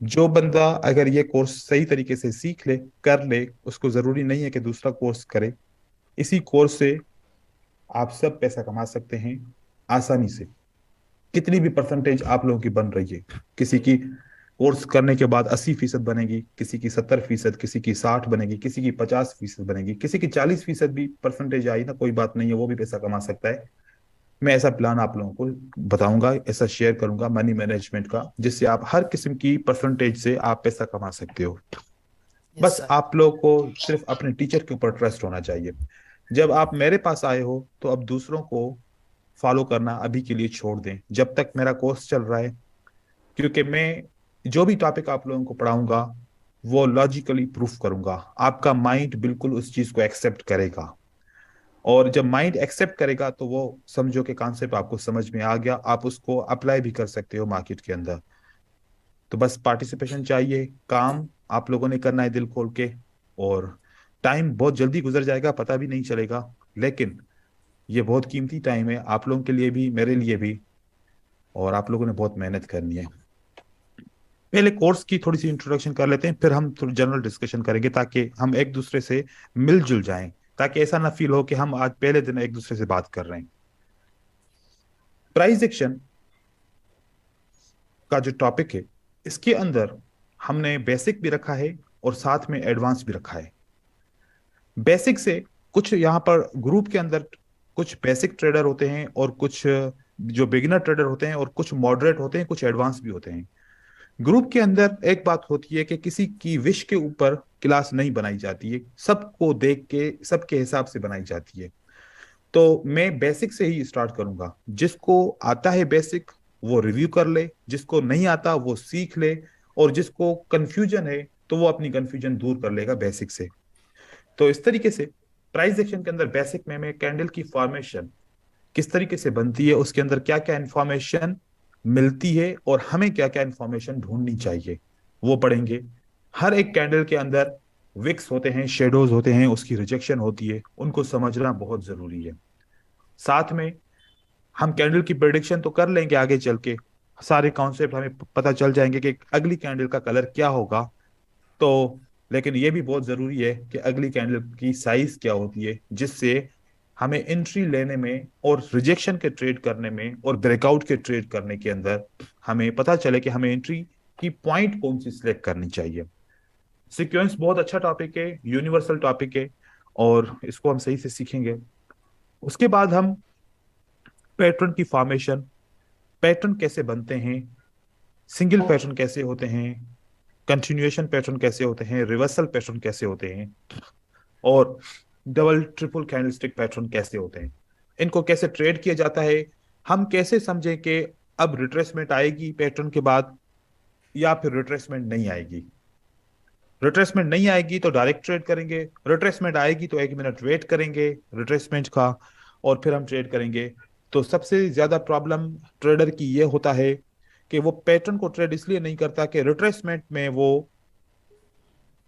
जो बंदा अगर ये कोर्स सही तरीके से सीख ले, कर ले, उसको जरूरी नहीं है कि दूसरा कोर्स करे। इसी कोर्स से आप सब पैसा कमा सकते हैं आसानी से। कितनी भी परसेंटेज आप लोगों की बन रही है, किसी की कोर्स करने के बाद 80% बनेगी, किसी की 70%, किसी की 60 बनेगी, किसी की 50% बनेगी, किसी की 40% भी परसेंटेज आई ना, कोई बात नहीं है, वो भी पैसा कमा सकता है। मैं ऐसा प्लान आप लोगों को बताऊंगा, ऐसा शेयर करूंगा मनी मैनेजमेंट का, जिससे आप हर किस्म की परसेंटेज से आप पैसा कमा सकते हो। यस बस सर। आप लोग को सिर्फ अपने टीचर के ऊपर ट्रस्ट होना चाहिए। जब आप मेरे पास आए हो तो अब दूसरों को फॉलो करना अभी के लिए छोड़ दें जब तक मेरा कोर्स चल रहा है। क्योंकि मैं जो भी टॉपिक आप लोगों को पढ़ाऊंगा वो लॉजिकली प्रूफ करूंगा। आपका माइंड बिल्कुल उस चीज को एक्सेप्ट करेगा, और जब माइंड एक्सेप्ट करेगा तो वो समझो कि कॉन्सेप्ट आपको समझ में आ गया, आप उसको अप्लाई भी कर सकते हो मार्केट के अंदर। तो बस पार्टिसिपेशन चाहिए, काम आप लोगों ने करना है दिल खोल के। और टाइम बहुत जल्दी गुजर जाएगा, पता भी नहीं चलेगा, लेकिन ये बहुत कीमती टाइम है आप लोगों के लिए भी, मेरे लिए भी। और आप लोगों ने बहुत मेहनत करनी है। पहले कोर्स की थोड़ी सी इंट्रोडक्शन कर लेते हैं, फिर हम थोड़ी जनरल डिस्कशन करेंगे, ताकि हम एक दूसरे से मिलजुल जाएं, ताकि ऐसा ना फील हो कि हम आज पहले दिन एक दूसरे से बात कर रहे हैं। प्राइस एक्शन का जो टॉपिक है, इसके अंदर हमने बेसिक भी रखा है और साथ में एडवांस भी रखा है। बेसिक से कुछ यहाँ पर ग्रुप के अंदर कुछ बेसिक ट्रेडर होते हैं, और कुछ जो बिगिनर ट्रेडर होते हैं, और कुछ मॉडरेट होते हैं, कुछ एडवांस भी होते हैं। ग्रुप के अंदर एक बात होती है कि किसी की विश के ऊपर क्लास नहीं बनाई जाती है, सबको देख के सबके हिसाब से बनाई जाती है। तो मैं बेसिक से ही स्टार्ट करूंगा। जिसको आता है बेसिक वो रिव्यू कर ले, जिसको नहीं आता वो सीख ले, और जिसको कंफ्यूजन है तो वो अपनी कंफ्यूजन दूर कर लेगा बेसिक से। तो इस तरीके से प्राइस एक्शन के अंदर बेसिक में मैं कैंडल की फॉर्मेशन किस तरीके से बनती है, उसके अंदर क्या क्या इंफॉर्मेशन मिलती है, और हमें क्या क्या इंफॉर्मेशन ढूंढनी चाहिए, वो पढ़ेंगे। हर एक कैंडल के अंदर विक्स होते हैं, शेडोज होते हैं, उसकी रिजेक्शन होती है, उनको समझना बहुत जरूरी है। साथ में हम कैंडल की प्रेडिक्शन तो कर लेंगे आगे चल के, सारे कॉन्सेप्ट हमें पता चल जाएंगे कि अगली कैंडल का कलर क्या होगा। तो लेकिन ये भी बहुत जरूरी है कि अगली कैंडल की साइज क्या होती है, जिससे हमें एंट्री लेने में और रिजेक्शन के ट्रेड करने में और ब्रेकआउट के ट्रेड करने के अंदर हमें पता चले कि हमें एंट्री की पॉइंट कौन सी सिलेक्ट करनी चाहिए। सीक्वेंस बहुत अच्छा टॉपिक है, यूनिवर्सल टॉपिक है, और इसको हम सही से सीखेंगे। उसके बाद हम पैटर्न की फॉर्मेशन, पैटर्न कैसे बनते हैं, सिंगल पैटर्न कैसे होते हैं, कंटिन्यूएशन पैटर्न कैसे होते हैं, रिवर्सल पैटर्न कैसे होते हैं, और डबल ट्रिपल कैंडलस्टिक पैटर्न कैसे होते हैं, इनको कैसे ट्रेड किया जाता है। हम कैसे समझें कि अब रिट्रेसमेंट आएगी पैटर्न के बाद, या फिर रिट्रेसमेंट नहीं आएगी। रिट्रेसमेंट नहीं आएगी तो डायरेक्ट ट्रेड करेंगे, रिट्रेसमेंट आएगी तो 1 मिनट वेट करेंगे रिट्रेसमेंट का, और फिर हम ट्रेड करेंगे। तो सबसे ज्यादा प्रॉब्लम ट्रेडर की ये होता है कि वो पैटर्न को ट्रेड इसलिए नहीं करता कि रिट्रेसमेंट में वो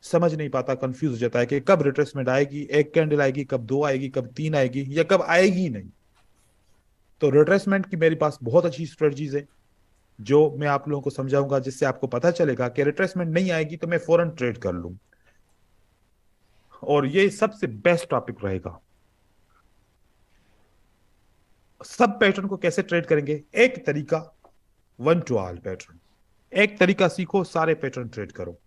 समझ नहीं पाता, कंफ्यूज हो जाता है कि कब रिट्रेसमेंट आएगी, एक कैंडल आएगी, कब दो आएगी, कब तीन आएगी, या कब आएगी ही नहीं। तो रिट्रेसमेंट की मेरे पास बहुत अच्छी स्ट्रेटजीज है, जो मैं आप लोगों को समझाऊंगा, जिससे आपको पता चलेगा कि रिट्रेसमेंट नहीं आएगी तो मैं फौरन ट्रेड कर लूं। और ये सबसे बेस्ट टॉपिक रहेगा। सब पैटर्न को कैसे ट्रेड करेंगे, एक तरीका, वन टू ऑल पैटर्न। एक तरीका सीखो, सारे पैटर्न ट्रेड करो।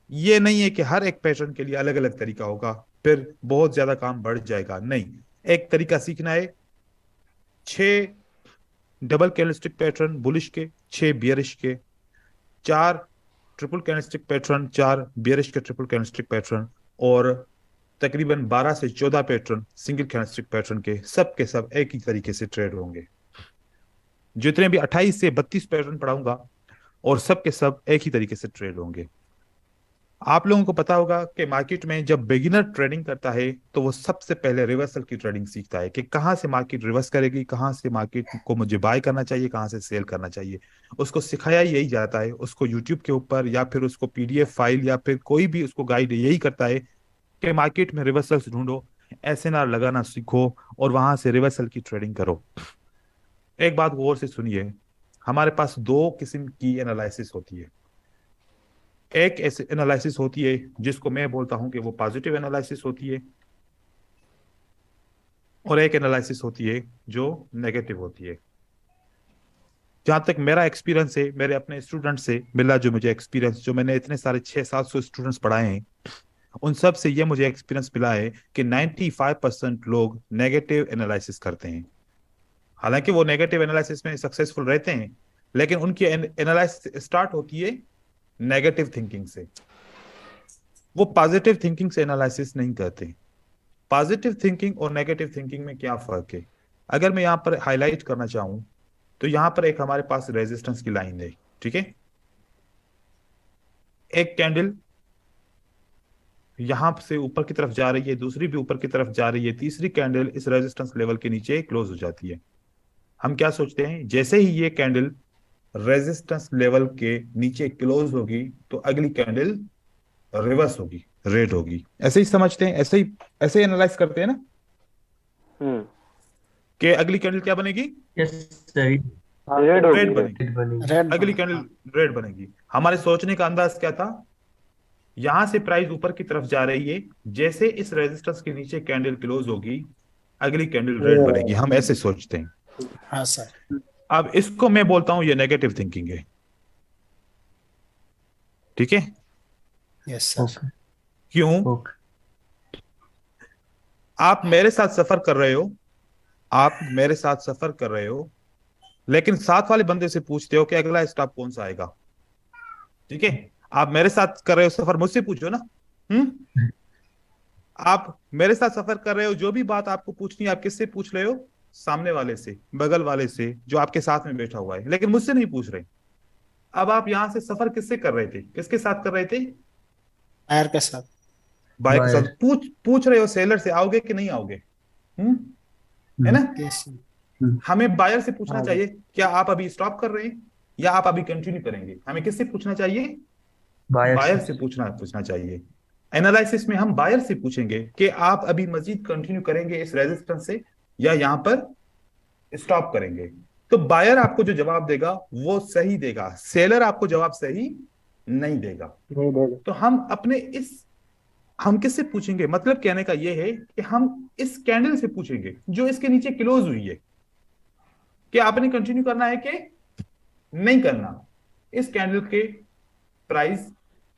ये नहीं है कि हर एक पैटर्न के लिए अलग अलग तरीका होगा, फिर बहुत ज्यादा काम बढ़ जाएगा। नहीं, एक तरीका सीखना है। 6 डबल कैंडलस्टिक पैटर्न बुलिश के, 6 बियरिश के, 4 ट्रिपल कैंडलस्टिक पैटर्न, 4 बियरिश के ट्रिपल कैंडलस्टिक पैटर्न, और तकरीबन 12 से 14 पैटर्न सिंगल कैंडलस्टिक पैटर्न के सब एक ही तरीके से ट्रेड होंगे। जितने भी 28 से 32 पैटर्न पढ़ाऊंगा, और सब के सब एक ही तरीके से ट्रेड होंगे। आप लोगों को पता होगा कि मार्केट में जब बिगिनर ट्रेडिंग करता है तो वो सबसे पहले रिवर्सल की ट्रेडिंग सीखता है, कि कहाँ से मार्केट रिवर्स करेगी, कहाँ से मार्केट को मुझे बाय करना चाहिए, कहाँ से सेल करना चाहिए। उसको सिखाया यही जाता है, उसको यूट्यूब के ऊपर या फिर उसको पीडीएफ फाइल या फिर कोई भी उसको गाइड यही करता है कि मार्केट में रिवर्सल्स ढूंढो, एसएनआर लगाना सीखो, और वहां से रिवर्सल की ट्रेडिंग करो। एक बात गौर से सुनिए, हमारे पास दो किस्म की एनालिसिस होती है। एक ऐसी एनालिसिस होती है जिसको मैं बोलता हूं कि वो पॉजिटिव एनालिसिस होती है, और एक एनालिसिस होती है जो नेगेटिव होती है। जहां तक मेरा एक्सपीरियंस है, मेरे अपने स्टूडेंट से मिला जो मुझे एक्सपीरियंस, जो मैंने इतने सारे 600-700 स्टूडेंट्स पढ़ाए हैं, उन सब से ये मुझे एक्सपीरियंस मिला है कि 95% लोग नेगेटिव एनालिसिस करते हैं। हालांकि वो नेगेटिव एनालिसिस में सक्सेसफुल रहते हैं, लेकिन उनकी एनालिसिस स्टार्ट होती है नेगेटिव थिंकिंग से। वो पॉजिटिव थिंकिंग से एनालिसिस नहीं करते। पॉजिटिव थिंकिंग और नेगेटिव थिंकिंग में क्या फर्क है, अगर मैं यहाँ पर हाईलाइट करना चाहूँ, तो यहाँ पर एक हमारे पास रेजिस्टेंस की लाइन है, ठीक है। एक कैंडल यहां से ऊपर की तरफ जा रही है, दूसरी भी ऊपर की तरफ जा रही है, तीसरी कैंडल इस रेजिस्टेंस लेवल के नीचे क्लोज हो जाती है। हम क्या सोचते हैं, जैसे ही ये कैंडल रेजिस्टेंस लेवल के नीचे क्लोज होगी तो अगली कैंडल रिवर्स होगी, रेड होगी। ऐसे ही समझते हैं, ऐसे ही एनालाइज करते हैं ना, हम्म। कि अगली कैंडल क्या बनेगी, यस सर। हाँ, रेड होगी, रेड रेड। बनेगी। रेड बनेगी। रेड अगली कैंडल रेड बनेगी। हमारे सोचने का अंदाज क्या था, यहां से प्राइस ऊपर की तरफ जा रही है, जैसे इस रेजिस्टेंस के नीचे कैंडल क्लोज होगी अगली कैंडल रेड बनेगी, हम ऐसे सोचते हैं। हाँ सर। अब इसको मैं बोलता हूं ये नेगेटिव थिंकिंग है, ठीक है। Yes sir. ओके क्यों, ओके। आप मेरे साथ सफर कर रहे हो, आप मेरे साथ सफर कर रहे हो, लेकिन साथ वाले बंदे से पूछते हो कि अगला स्टॉप कौन सा आएगा, ठीक है। आप मेरे साथ कर रहे हो सफर, मुझसे पूछो ना। हम्म। आप मेरे साथ सफर कर रहे हो, जो भी बात आपको पूछनी है आप किससे पूछ रहे हो, सामने वाले से, बगल वाले से, जो आपके साथ में बैठा हुआ है, लेकिन मुझसे नहीं पूछ रहे। अब आप यहां से सफर किससे कर रहे थे, किसके साथ कर रहे थे, फायर के साथ। बाइक के साथ। बायर। पूछ रहे हो सेलर से आओगे कि नहीं आओगे, हम्म, है ना। Yes sir. हमें बायर से पूछना हाँ चाहिए क्या आप अभी स्टॉप कर रहे हैं या आप अभी कंटिन्यू करेंगे, हमें किससे पूछना चाहिए, बायर बायर से। से पूछना पूछना चाहिए। एनालिसिस में हम बायर से पूछेंगे कि आप अभी मजीद कंटिन्यू करेंगे इस रेजिस्टेंस से या यहां पर स्टॉप करेंगे। तो बायर आपको जो जवाब देगा वो सही देगा, सेलर आपको जवाब सही नहीं देगा। नहीं देगा। तो हम किससे पूछेंगे, मतलब कहने का यह है कि हम इस कैंडल से पूछेंगे जो इसके नीचे क्लोज हुई है, कि आपने कंटिन्यू करना है कि नहीं करना। इस कैंडल के प्राइस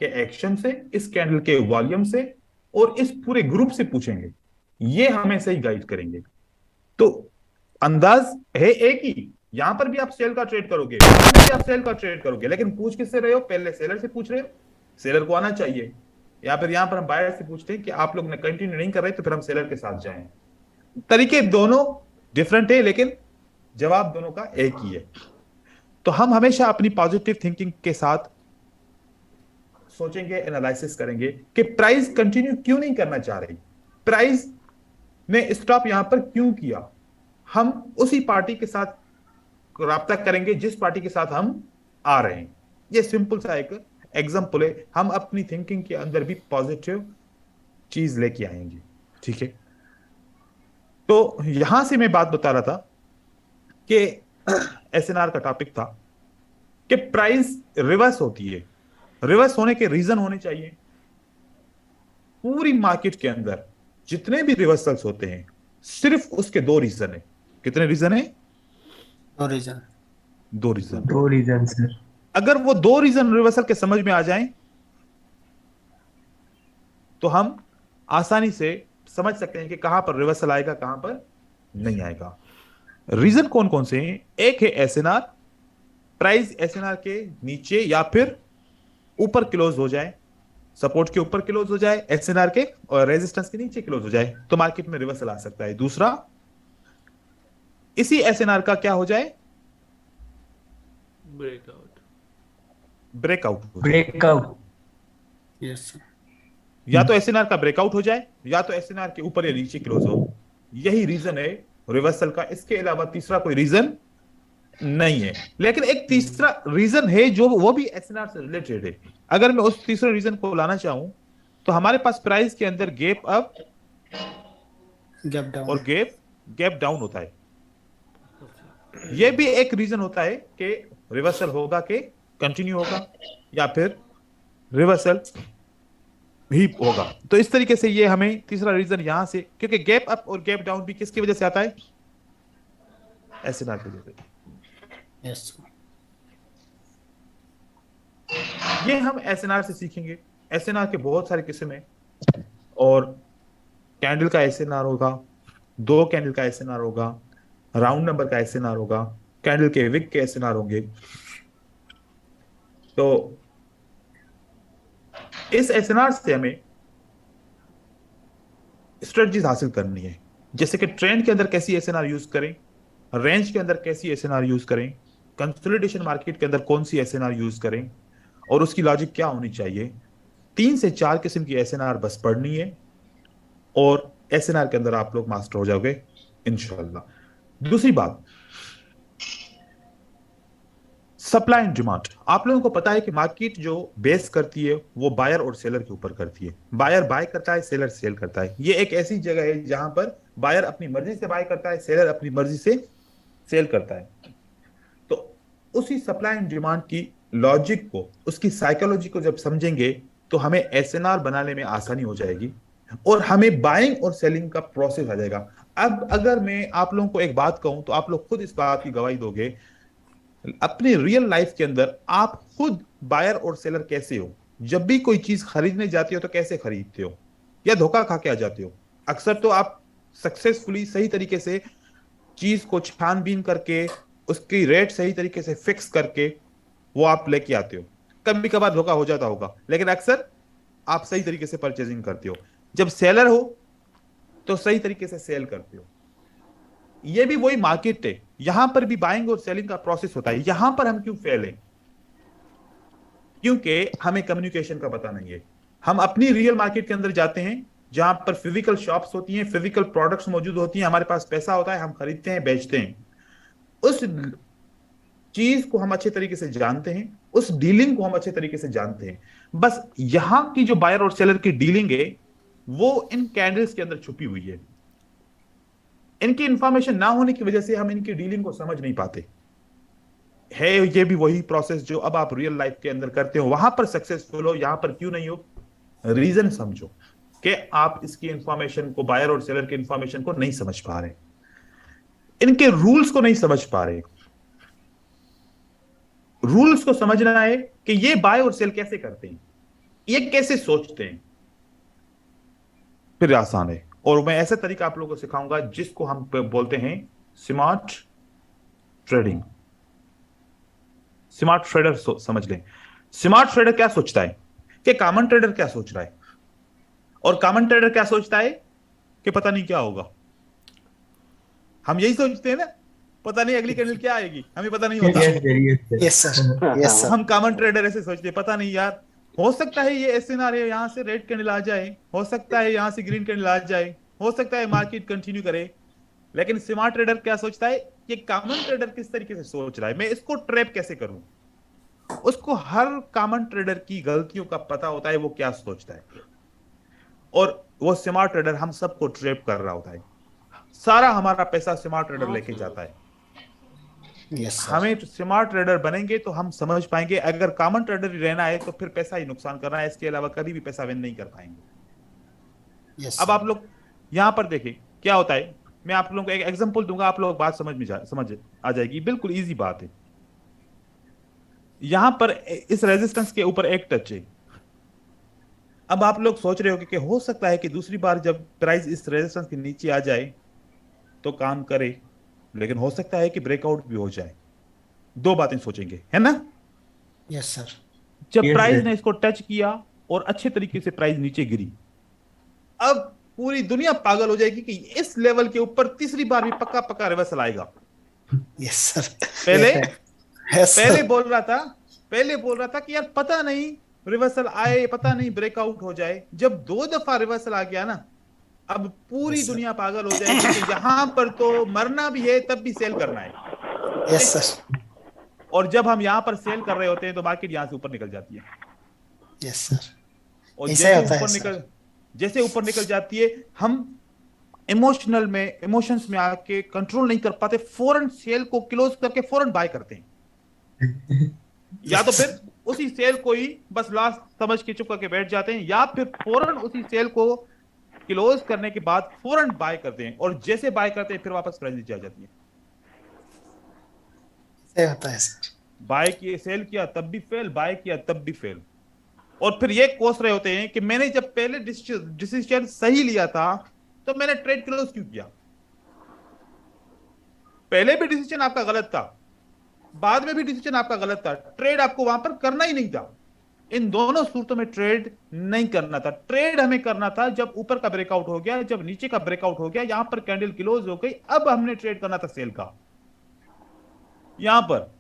के एक्शन से, इस कैंडल के वॉल्यूम से, और इस पूरे ग्रुप से पूछेंगे, ये हमें सही गाइड करेंगे। तो अंदाज है एक ही, यहां पर भी आप सेल का ट्रेड करोगे, वहां पर भी आप सेल का ट्रेड करोगे, लेकिन पूछ किससे रहे हो, पहले सेलर से पूछ रहे हो, सेलर को आना चाहिए, या फिर यहां पर हम बायर से पूछते हैं कि आप लोग ने कंटिन्यू नहीं कर रहे तो फिर हम सेलर के साथ जाएं। तरीके दोनों डिफरेंट है, लेकिन जवाब दोनों का एक ही है। तो हम हमेशा अपनी पॉजिटिव थिंकिंग के साथ सोचेंगे, एनालिसिस करेंगे कि प्राइस कंटिन्यू क्यों नहीं करना चाह रही, प्राइस ने स्टॉप यहां पर क्यों किया। हम उसी पार्टी के साथ राब्ता करेंगे जिस पार्टी के साथ हम आ रहे हैं। ये सिंपल सा एक एग्जांपल है, हम अपनी थिंकिंग के अंदर भी पॉजिटिव चीज लेके आएंगे, ठीक है। तो यहां से मैं बात बता रहा था कि एसएनआर का टॉपिक था कि प्राइस रिवर्स होती है, रिवर्स होने के रीजन होने चाहिए। पूरी मार्केट के अंदर जितने भी रिवर्सल्स होते हैं, सिर्फ उसके दो रीजन है। कितने रीजन है, दो रीजन। दो रीजन। दो रीजन सर। अगर वो दो रीजन रिवर्सल के समझ में आ जाएं तो हम आसानी से समझ सकते हैं कि कहां पर रिवर्सल आएगा, कहां पर नहीं आएगा। रीजन कौन कौन से हैं, एक है एसएनआर, प्राइस एसएनआर के नीचे या फिर ऊपर क्लोज हो जाए, सपोर्ट के ऊपर क्लोज हो जाए एसएनआर के, और रेजिस्टेंस के नीचे क्लोज हो जाए, तो मार्केट में रिवर्सल आ सकता है। दूसरा, इसी एसएनआर का क्या हो जाए, ब्रेकआउट। ब्रेकआउट हो जाए। ब्रेकआउट। Yes sir. या तो एसएनआर का ब्रेकआउट हो जाए, या तो एसएनआर के ऊपर या नीचे क्लोज हो। यही रीजन है रिवर्सल का, इसके अलावा तीसरा कोई रीजन नहीं है। लेकिन एक तीसरा रीजन है जो वो भी एसएनआर से रिलेटेड है। अगर मैं उस तीसरे रीजन को लाना चाहूं तो हमारे पास प्राइस के अंदर गैप अप गैप डाउन। और गैप डाउन होता है। यह भी एक रीजन होता है कि रिवर्सल होगा कि कंटिन्यू होगा या फिर रिवर्सल ही होगा। तो इस तरीके से ये हमें तीसरा रीजन यहां से, क्योंकि गैप अप और गैप डाउन भी किसकी वजह से आता है? एसएनआर की वजह से। Yes sir. ये हम एसएनआर से सीखेंगे। एसएनआर के बहुत सारे किस्म हैं, और कैंडल का एसएनआर होगा, 2 कैंडल का एसएनआर होगा, राउंड नंबर का एसएनआर होगा, कैंडल के विक के एसएनआर होंगे। तो इस एसएनआर से हमें स्ट्रेटजीज हासिल करनी है, जैसे कि ट्रेंड के अंदर कैसी एसएनआर यूज करें, रेंज के अंदर कैसी एसएनआर यूज करें, कंसोलिडेशन मार्केट के अंदर कौन सी एसएनआर यूज करें, और उसकी लॉजिक क्या होनी चाहिए। 3 से 4 किस्म की एसएनआर बस पढ़नी है, और एसएनआर के अंदर आप लोग मास्टर हो जाओगे इंशाल्लाह। दूसरी बात, सप्लाई एंड डिमांड। आप लोगों को पता है कि मार्केट जो बेस करती है वो बायर और सेलर के ऊपर करती है। बायर बाय करता है, सेलर सेल करता है। ये एक ऐसी जगह है जहां पर बायर अपनी मर्जी से बाय करता है, सेलर अपनी मर्जी से सेल करता है। तो उसी सप्लाई एंड डिमांड की लॉजिक को, उसकी साइकोलॉजी को जब समझेंगे तो हमें एसएनआर बनाने में आसानी हो जाएगी, और हमें बाइंग और सेलिंग का प्रोसेस आ जाएगा। अब अगर मैं आप लोगों को एक बात कहूं तो आप लोग खुद इस बात की गवाही दोगे, अपने रियल लाइफ के अंदर आप खुद बायर और सेलर कैसे हो? जब भी कोई चीज खरीदने जाते हो तो कैसे खरीदते हो, या धोखा खा के आ जाते हो? अक्सर तो आप सक्सेसफुली सही तरीके से चीज को छानबीन करके, उसकी रेट सही तरीके से फिक्स करके वो आप लेके आते हो। कभी कभार धोखा हो जाता होगा, लेकिन अक्सर आप सही तरीके से परचेजिंग करते हो। जब सेलर हो तो सही तरीके से सेल करते हो। ये भी वही मार्केट है, यहां पर भी बाइंग और सेलिंग का प्रोसेस होता है। यहां पर हम क्यों फेल हैं? क्योंकि हमें कम्युनिकेशन का पता नहीं है। हम अपनी रियल मार्केट के अंदर जाते हैं जहां पर फिजिकल शॉप्स होती हैं, फिजिकल प्रोडक्ट्स मौजूद होती हैं, हमारे पास पैसा होता है, हम खरीदते हैं, बेचते हैं। उस चीज को हम अच्छे तरीके से जानते हैं, उस डीलिंग को हम अच्छे तरीके से जानते हैं। बस यहां की जो बायर और सेलर की डीलिंग है वो इन कैंडल्स के अंदर छुपी हुई है। इनकी इंफॉर्मेशन ना होने की वजह से हम इनकी डीलिंग को समझ नहीं पाते है। ये भी वही प्रोसेस जो अब आप रियल लाइफ के अंदर करते हो, वहां पर सक्सेसफुल हो, यहां पर क्यों नहीं हो? रीजन समझो कि आप इसकी इंफॉर्मेशन को, बायर और सेलर की इंफॉर्मेशन को नहीं समझ पा रहे, इनके रूल्स को नहीं समझ पा रहे। रूल्स को समझना है कि ये बाय और सेल कैसे करते हैं, ये कैसे सोचते हैं, फिर आसान है। और मैं ऐसा तरीका आप लोगों को सिखाऊंगा जिसको हम बोलते हैं स्मार्ट ट्रेडिंग। स्मार्ट ट्रेडर समझ लें। स्मार्ट ट्रेडर क्या सोचता है कि कॉमन ट्रेडर क्या सोच रहा है, और कॉमन ट्रेडर क्या सोचता है कि पता नहीं क्या होगा। हम यही सोचते हैं ना, पता नहीं अगली कैंडल क्या आएगी, हमें पता नहीं होता। Yes sir. Yes sir. हम कॉमन ट्रेडर ऐसे सोचते हैं, पता नहीं यार, हो सकता है ये एसएनआर यहां से रेड कैंडल आ जाए, हो सकता है यहां से ग्रीन कैंडल आ जाए, हो सकता है मार्केट कंटिन्यू करे। लेकिन स्मार्ट ट्रेडर क्या सोचता है कि कॉमन ट्रेडर किस तरीके से सोच रहा है, मैं इसको ट्रैप कैसे करूं। उसको हर कॉमन ट्रेडर की गलतियों का पता होता है, वो क्या सोचता है, और वो स्मार्ट ट्रेडर हम सबको ट्रैप कर रहा होता है। सारा हमारा पैसा स्मार्ट ट्रेडर लेके जाता है। Yes sir. हमें स्मार्ट ट्रेडर बनेंगे तो हम समझ पाएंगे, अगर कॉमन ट्रेडर ही रहना है तो फिर पैसा ही नुकसान करना है, इसके अलावा कभी भी पैसा विन नहीं कर पाएंगे। यस अब आप लोग यहां पर देखें क्या होता है। मैं आप लोगों को एक एग्जांपल दूंगा, आप लोग बात समझ आ जाएगी। बिल्कुल इजी बात है। यहां पर इस रेजिस्टेंस के ऊपर एक टच है। अब आप लोग सोच रहे हो कि हो सकता है कि दूसरी बार जब प्राइस इस रेजिस्टेंस के नीचे आ जाए तो काम करे, लेकिन हो सकता है कि ब्रेकआउट भी हो जाए। दो बातें सोचेंगे, है ना? Yes sir. जब Yes, प्राइस sir. ने इसको टच किया और अच्छे तरीके से प्राइस नीचे गिरी, अब पूरी दुनिया पागल हो जाएगी कि इस लेवल के ऊपर तीसरी बार भी पक्का पक्का रिवर्सल आएगा। Yes sir. पहले यस पहले सर। बोल रहा था कि यार पता नहीं रिवर्सल आए, पता नहीं ब्रेकआउट हो जाए। जब 2 दफा रिवर्सल आ गया ना, अब पूरी Yes, sir. दुनिया पागल हो जाएगी कि यहां पर तो मरना भी है तब भी सेल करना है। Yes sir. और जब हम यहां पर सेल कर रहे होते हैं तो मार्केट यहां से ऊपर निकल जाती है, यस सर। और ऐसा ही होता है जैसे ऊपर निकल जाती है, हम इमोशंस में आके कंट्रोल नहीं कर पाते, फौरन सेल को क्लोज करके फौरन बाय करते हैं। या तो फिर उसी सेल को ही बस लास्ट समझ के चुप करके बैठ जाते हैं, या फिर फौरन उसी सेल को क्लोज करने के बाद फौरन बाय करते हैं, और जैसे बाय करते हैं फिर वापस प्राइस नीचे आ जाती है। ऐसे होता है सर। बाय किए, सेल किया तब भी फेल, बाय किया तब भी फेल, और फिर ये कोस रहे होते हैं कि मैंने जब पहले डिसीजन सही लिया था तो मैंने ट्रेड क्लोज क्यों किया। पहले भी डिसीजन आपका गलत था, बाद में भी डिसीजन आपका गलत था, ट्रेड आपको वहां पर करना ही नहीं था। इन दोनों सूरतों में ट्रेड नहीं करना था। ट्रेड हमें करना था जब ऊपर का ब्रेकआउट हो गया, जब नीचे का ब्रेकआउट हो गया, यहां पर कैंडल क्लोज हो गई, अब हमने ट्रेड करना था सेल का। यहां पर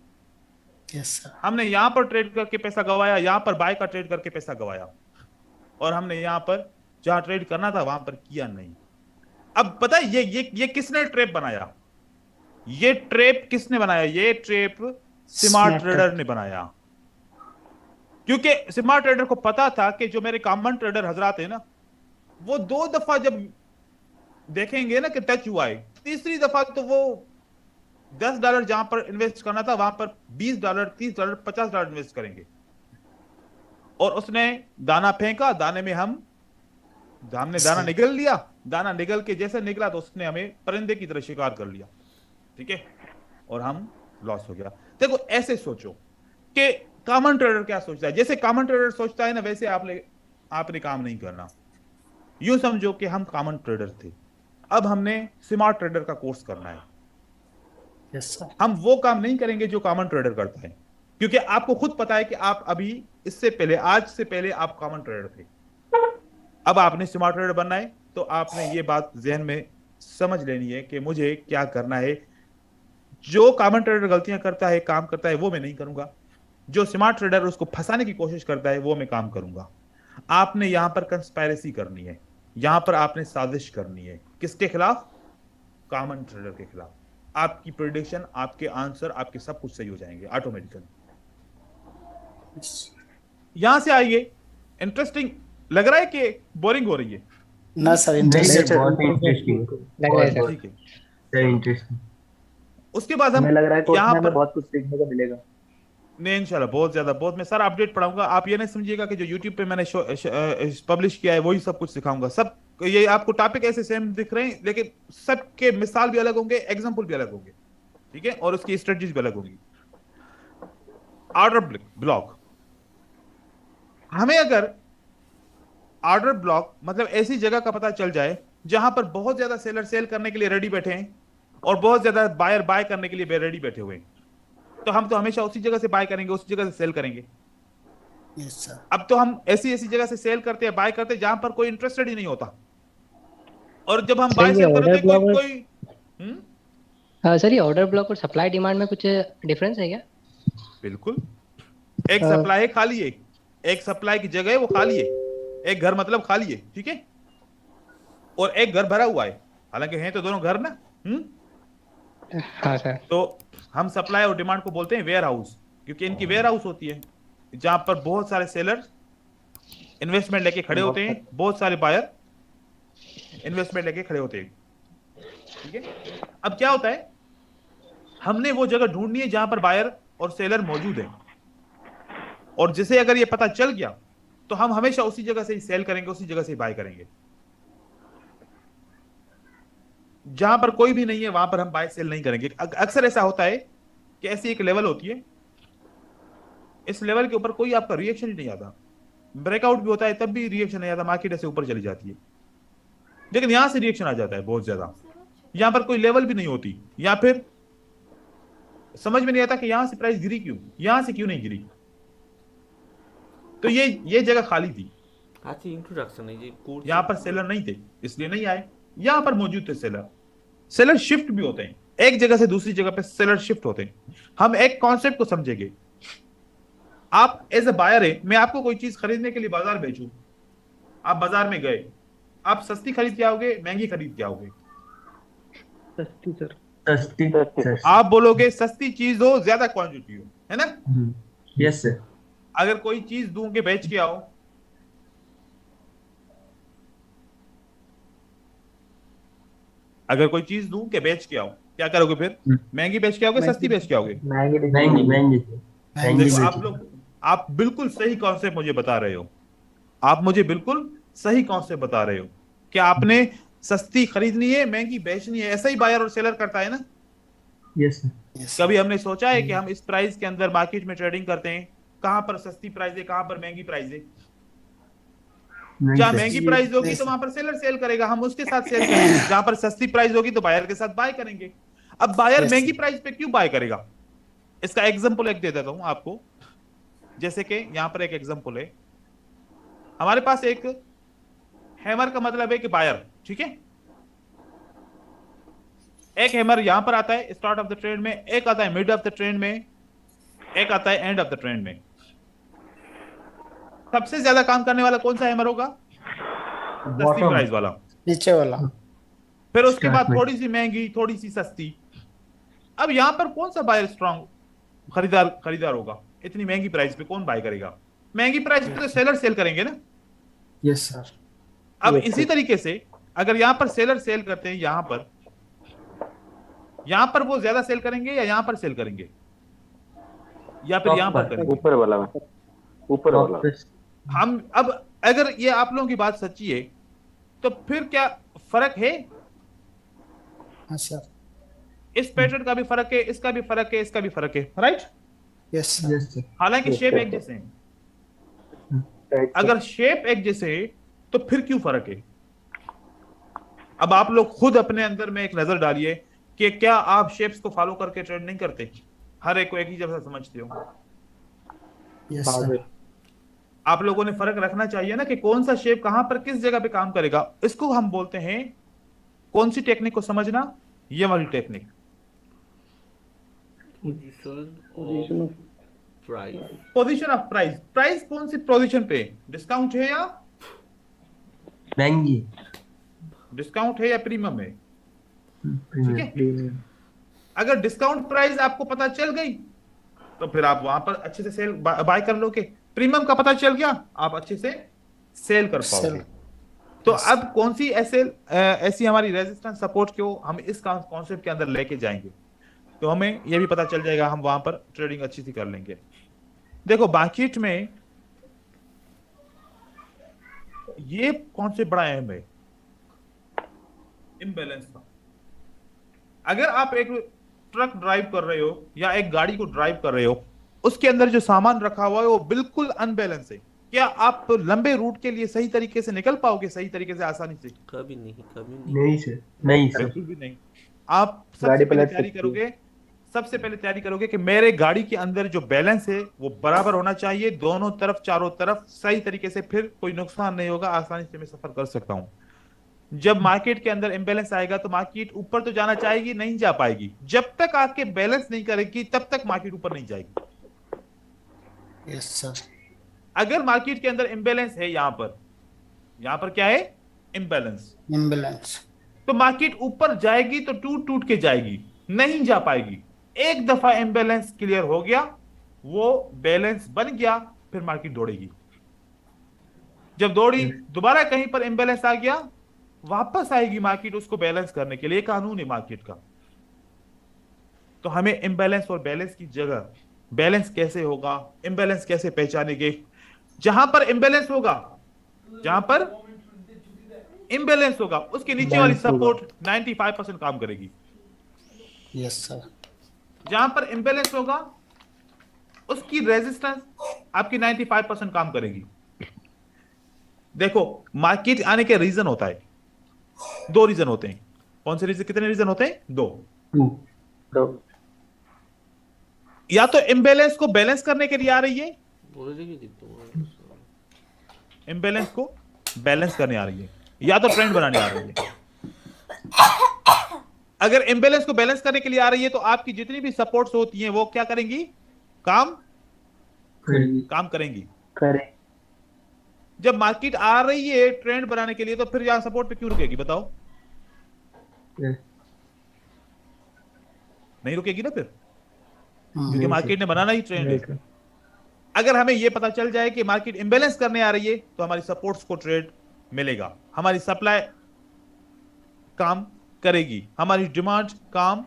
यस सर। हमने यहां पर ट्रेड करके पैसा गवाया, यहां पर बाय का ट्रेड करके पैसा गवाया, और हमने यहां पर जहां ट्रेड करना था वहां पर किया नहीं। अब पता है ये किसने ट्रैप बनाया? ये ट्रैप किसने बनाया? ये ट्रैप स्मार्ट ट्रेडर ने बनाया, क्योंकि स्मार्ट ट्रेडर को पता था कि जो मेरे कॉमन ट्रेडर हजरात है ना, वो 2 दफा जब देखेंगे ना कि टच हुआ है, तीसरी दफा तो वो $10 जहां पर इन्वेस्ट करना था वहां पर $20, $30, $50 इन्वेस्ट करेंगे। और उसने दाना फेंका, दाने में हमने दाना निगल लिया, दाना निगल के जैसे निकला तो उसने हमें परिंदे की तरह शिकार कर लिया, ठीक है, और हम लॉस हो गया। देखो ऐसे सोचो कि कॉमन ट्रेडर क्या सोचता है। जैसे कॉमन ट्रेडर सोचता है ना, वैसे आपने काम नहीं करना। यूं समझो कि हम कॉमन ट्रेडर थे, अब हमने स्मार्ट ट्रेडर का कोर्स करना है। Yes sir. हम वो काम नहीं करेंगे जो कॉमन ट्रेडर करता है, क्योंकि आपको खुद पता है कि आप अभी इससे पहले, आज से पहले आप कॉमन ट्रेडर थे। अब आपने स्मार्ट ट्रेडर बनना है तो आपने ये बात जहन में समझ लेनी है कि मुझे क्या करना है। जो कॉमन ट्रेडर गलतियां करता है, काम करता है, वो मैं नहीं करूंगा। जो स्मार्ट ट्रेडर उसको फंसाने की कोशिश करता है वो मैं काम करूंगा। आपने यहां पर कंस्पायरेसी करनी है, यहां पर आपने साजिश करनी है। किसके खिलाफ? कॉमन ट्रेडर के खिलाफ। आपकी प्रेडिक्शन, आपके आंसर, आपके सब कुछ सही हो जाएंगे ऑटोमेटिकली। यहां से आइए, इंटरेस्टिंग लग रहा है कि बोरिंग हो रही है? ना सर, नहीं इंटरेस्टेड। सर, बहुत इंटरेस्टिंग, लग रहा है सर। ठीक है, सर इंटरेस्टिंग। उसके बाद हम हमें लग रहा है कोर्स यहाँ में हमें पर बहुत कुछ सीखने को मिलेगा। नहीं, इंशाल्लाह बहुत ज्यादा, बहुत मैं सारा अपडेट पढ़ाऊंगा। आप ये नहीं समझिएगा कि जो YouTube पे मैंने पब्लिश किया है वही सब कुछ सिखाऊंगा। सब ये आपको टॉपिक ऐसे सेम दिख रहे हैं, लेकिन सबके मिसाल भी अलग होंगे, एग्जांपल भी अलग होंगे, ठीक है, और उसकी स्ट्रेटजीज भी अलग होंगी। ऑर्डर ब्लॉक, हमें अगर ऑर्डर ब्लॉक मतलब ऐसी जगह का पता चल जाए जहां पर बहुत ज्यादा सेलर सेल करने के लिए रेडी बैठे हैं और बहुत ज्यादा बायर बाय करने के लिए रेडी बैठे हुए हैं, तो हम तो हमेशा उसी जगह से बाय करेंगे, उसी जगह से सेल करेंगे। Yes sir. अब तो हम ऐसी ऐसी जगह से सेल करते हैं, बाय करते हैं जहां पर कोई इंटरेस्टेड ही नहीं होता, और जब हम सर, बाय ये सेल ऑर्डर करेंगे ब्लॉक कोई और कोई सर, ये ऑर्डर ब्लॉक और सप्लाई डिमांड में कुछ डिफरेंस है क्या? बिल्कुल। एक सप्लाई है, खाली है, एक सप्लाई की जगह है वो खाली है, एक घर मतलब खाली है, ठीक है, और एक घर भरा हुआ है, हालांकि हैं तो दोनों घर ना। हाँ सर। तो हम सप्लाई और डिमांड को बोलते हैं वेयर हाउस, क्योंकि इनकी वेयर हाउस होती है जहां पर बहुत सारे सेलर इन्वेस्टमेंट लेके खड़े होते हैं, बहुत सारे बायर इन्वेस्टमेंट लेके खड़े होते हैं, ठीक है। अब क्या होता है, हमने वो जगह ढूंढनी है जहां पर बायर और सेलर मौजूद है, और जिसे अगर ये पता चल गया तो हम हमेशा उसी जगह से ही सेल करेंगे, उसी जगह से ही बाय करेंगे। जहां पर कोई भी नहीं है वहां पर हम बाय सेल नहीं करेंगे। अक्सर ऐसा होता है कि ऐसी एक लेवल होती है, इस लेवल के ऊपर कोई आपका रिएक्शन ही नहीं आता, ब्रेकआउट भी होता है तब भी रिएक्शन नहीं आता, मार्केट ऐसे ऊपर चली जाती है, लेकिन यहां से रिएक्शन आ जाता है बहुत ज्यादा। यहां पर कोई लेवल भी नहीं होती, या फिर समझ में नहीं आता कि यहां से प्राइस गिरी क्यों, यहां से क्यों नहीं गिरी। तो ये जगह खाली थी, अच्छा इंट्रोडक्शन है ये कोर्स। यहां पर सेलर नहीं थे इसलिए नहीं आए, यहां पर मौजूद थे सेलर। सेलर शिफ्ट भी होते हैं, एक जगह से दूसरी जगह पे सेलर शिफ्ट होते हैं। हम एक कॉन्सेप्ट को समझेंगे। आप एज ए बायर है, मैं आपको कोई चीज खरीदने के लिए बाजार भेजूं, आप बाजार में गए, आप सस्ती खरीद के आओगे, महंगी खरीद के आओगे? सस्ती सर, सस्ती सर। आप बोलोगे सस्ती चीज हो, ज्यादा क्वांटिटी हो, है ना? Yes sir. अगर कोई चीज दूं के बेच के आओ, अगर कोई चीज दूं के बेच के आओ, क्या करोगे फिर? महंगी बेच के आओगे, सस्ती बेच के आओगे? महंगी महंगी देखो आप लोग आप बिल्कुल सही कॉन्सेप्ट मुझे बता रहे हो, आप मुझे बिल्कुल सही कॉन्सेप्ट बता रहे हो कि आपने सस्ती खरीदनी है, महंगी बेचनी है, ऐसा ही बायर और सेलर करता है ना। Yes sir. यस कभी हमने सोचा है कि हम इस प्राइस के अंदर मार्केट में ट्रेडिंग करते हैं, कहां पर सस्ती प्राइस है, कहां पर महंगी प्राइस है। नहीं जहां सर। महंगी प्राइस होगी तो वहां पर सेलर सेल करेगा, हम उसके साथ सेल करेंगे। जहां पर सस्ती प्राइस होगी तो बायर के साथ बाय करेंगे। अब बायर Yes, महंगी sir. प्राइस पे क्यों बाय करेगा, इसका एग्जांपल एक दे देता हूं आपको। जैसे कि यहां पर एक एग्जांपल है, हमारे पास एक हैमर का मतलब है कि बायर, ठीक है। एक हैमर यहां पर आता है स्टार्ट ऑफ द ट्रेड में, एक आता है मिड ऑफ द ट्रेड में, एक आता है एंड ऑफ द ट्रेड में। सबसे ज्यादा काम करने वाला कौन सा हैमर होगा, सस्ती बॉटम। प्राइस वाला। नीचे वाला। फिर उसके Start बाद में। थोड़ी सी महंगी, थोड़ी सी सस्ती। अब यहां पर कौन सा बायर स्ट्रांग खरीदार होगा, इतनी महंगी प्राइस पे कौन बाय करेगा। महंगी प्राइस पे तो सेलर सेल करेंगे ना। Yes sir. अब इसी तरीके से अगर यहां पर सेलर सेल करते हैं, यहां पर वो ज्यादा सेल करेंगे या यहां पर सेल करेंगे, या फिर यहां पर करेंगे। ऊपर वाला में, ऊपर वाला। हम अब अगर ये आप लोगों की बात सच्ची है तो फिर क्या फर्क है, हाँ सर। इस पैटर्न का भी फर्क है, इसका भी फर्क है, इसका भी फर्क है, right. Yes sir. Yes sir. हालांकि शेप एक जैसे हैं। अगर शेप एक जैसे है तो फिर क्यों फर्क है। अब आप लोग खुद अपने अंदर में एक नजर डालिए कि क्या आप शेप्स को फॉलो करके ट्रेड नहीं करते, हर एक को एक ही जैसा समझते हो। Yes sir. आप लोगों ने फर्क रखना चाहिए ना कि कौन सा शेप कहां पर किस जगह पे काम करेगा। इसको हम बोलते हैं, कौन सी टेक्निक को समझना, ये वाली technique, position of price. Position of price. Price कौन सी पोजीशन पे, डिस्काउंट है या महंगी। डिस्काउंट है या प्रीमियम है, ठीक है। प्रीमियम। अगर डिस्काउंट प्राइस आपको पता चल गई तो फिर आप वहां पर अच्छे से सेल बाय कर लोगे। प्रीमियम का पता चल गया, आप अच्छे से सेल कर पाओगे। तो अब कौन सी ऐसी हमारी रेजिस्टेंस सपोर्ट को हम इस कॉन्सेप्ट के अंदर लेके जाएंगे तो हमें यह भी पता चल जाएगा, हम वहां पर ट्रेडिंग अच्छी सी कर लेंगे। देखो मार्केट में ये कॉन्सेप्ट बड़ा अहम है, इम्बैलेंस का। अगर आप एक ट्रक ड्राइव कर रहे हो या एक गाड़ी को ड्राइव कर रहे हो, उसके अंदर जो सामान रखा हुआ है वो बिल्कुल अनबैलेंस है, क्या आप लंबे रूट के लिए सही तरीके से निकल पाओगे, सही तरीके से, आसानी से? कभी नहीं, कभी नहीं। नहीं सर। नहीं सर। बिल्कुल भी नहीं। आप सबसे पहले तैयारी करोगे कि मेरे गाड़ी के अंदर जो बैलेंस है वो बराबर होना चाहिए, दोनों तरफ चारों तरफ सही तरीके से, फिर कोई नुकसान नहीं होगा, आसानी से मैं सफर कर सकता हूं। जब मार्केट के अंदर इंबैलेंस आएगा तो मार्केट ऊपर तो जाना चाहेगी, नहीं जा पाएगी। जब तक आपके बैलेंस नहीं करेगी तब तक मार्केट ऊपर नहीं जाएगी। Yes sir. अगर मार्केट के अंदर इंबैलेंस है, यहां पर क्या है, इंबैलेंस, इम्बैलेंस। तो मार्केट ऊपर जाएगी तो टूट टूट के जाएगी, नहीं जा पाएगी। एक दफा इंबैलेंस क्लियर हो गया, वो बैलेंस बन गया, फिर मार्केट दौड़ेगी। जब दौड़ी, दोबारा कहीं पर इंबैलेंस आ गया, वापस आएगी मार्केट उसको बैलेंस करने के लिए। कानून है मार्केट का। तो हमें इंबैलेंस और बैलेंस की जगह, बैलेंस कैसे होगा, इंबैलेंस कैसे पहचानेंगे। जहां पर इंबैलेंस होगा, उसके नीचे वाली सपोर्ट 95% काम करेगी। Yes sir. जहां पर इंबैलेंस होगा उसकी रेजिस्टेंस आपकी 95% काम करेगी। देखो मार्केट आने के रीजन होता है, 2 रीजन होते हैं। कौन से रीजन, कितने रीजन होते हैं? 2। या तो इंबैलेंस को बैलेंस करने के लिए आ रही है, इंबैलेंस को बैलेंस करने आ रही है, या तो ट्रेंड बनाने आ रही है। अगर इंबैलेंस को बैलेंस करने के लिए आ रही है तो आपकी जितनी भी सपोर्ट्स होती हैं वो क्या करेंगी, काम करेंगी। जब मार्केट आ रही है ट्रेंड बनाने के लिए तो फिर यहां सपोर्ट पे क्यों रुकेगी, बताओ? नहीं रुकेगी ना फिर, क्योंकि मार्केट ने बनाना ही ट्रेंड है। अगर हमें यह पता चल जाए कि मार्केट इंबैलेंस करने आ रही है तो हमारी सपोर्ट्स को ट्रेड मिलेगा, हमारी सप्लाई काम करेगी, हमारी डिमांड काम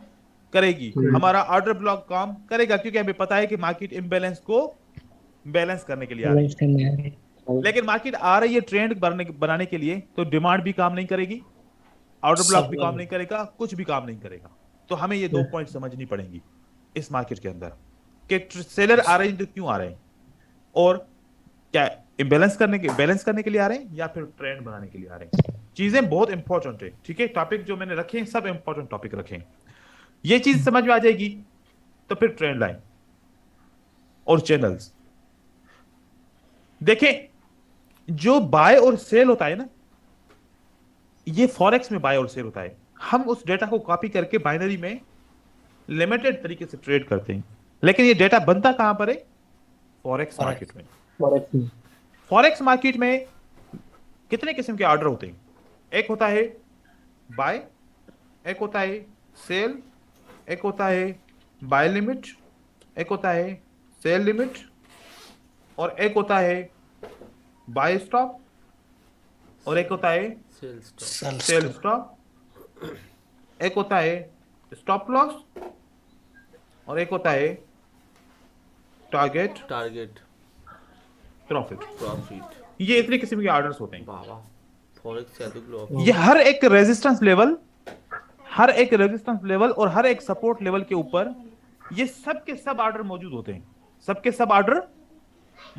करेगी, हमारा ऑर्डर ब्लॉक काम करेगा, क्योंकि हमें पता है कि मार्केट इंबैलेंस को बैलेंस करने के लिए आ रही बैलेंस करने आ रहे हैं। है। लेकिन मार्केट आ रही है ट्रेंड बनाने के लिए, तो डिमांड भी काम नहीं करेगी, ऑर्डर ब्लॉक भी काम नहीं करेगा, कुछ भी काम नहीं करेगा। तो हमें ये 2 पॉइंट समझनी पड़ेंगी इस मार्केट के अंदर कि सेलर आ रहे हैं तो क्यों आ रहे हैं, और क्या बैलेंस करने के लिए आ रहे हैं या फिर ट्रेंड बनाने के लिए आ रहे हैं। चीजें बहुत इंपॉर्टेंट है, ठीक है। टॉपिक जो मैंने रखे हैं सब इंपॉर्टेंट टॉपिक रखे हैं। ये चीज समझ में आ जाएगी तो फिर ट्रेंड लाइन और चैनल्स देखें। जो बाय और सेल होता है ना, ये फॉरेक्स में बाय और सेल होता है। हम उस डेटा को कॉपी करके बाइनरी में लिमिटेड तरीके से ट्रेड करते हैं, लेकिन ये डेटा बनता कहां पर है? फॉरेक्स मार्केट में। फॉरेक्स मार्केट में कितने किस्म के ऑर्डर होते हैं? एक होता है बाय, एक होता है सेल, एक होता है बाय लिमिट, एक होता है सेल लिमिट, और एक होता है बाय स्टॉप, और एक होता है सेल स्टॉप, एक होता है स्टॉप लॉस, और एक होता है टारगेट प्रॉफिट। ये इतने किस्म के ऑर्डर्स होते हैं। बाबा फॉरेक्स से ये हर एक रेजिस्टेंस लेवल और हर एक सपोर्ट लेवल के ऊपर ये सब के सब ऑर्डर मौजूद होते हैं, सबके सब ऑर्डर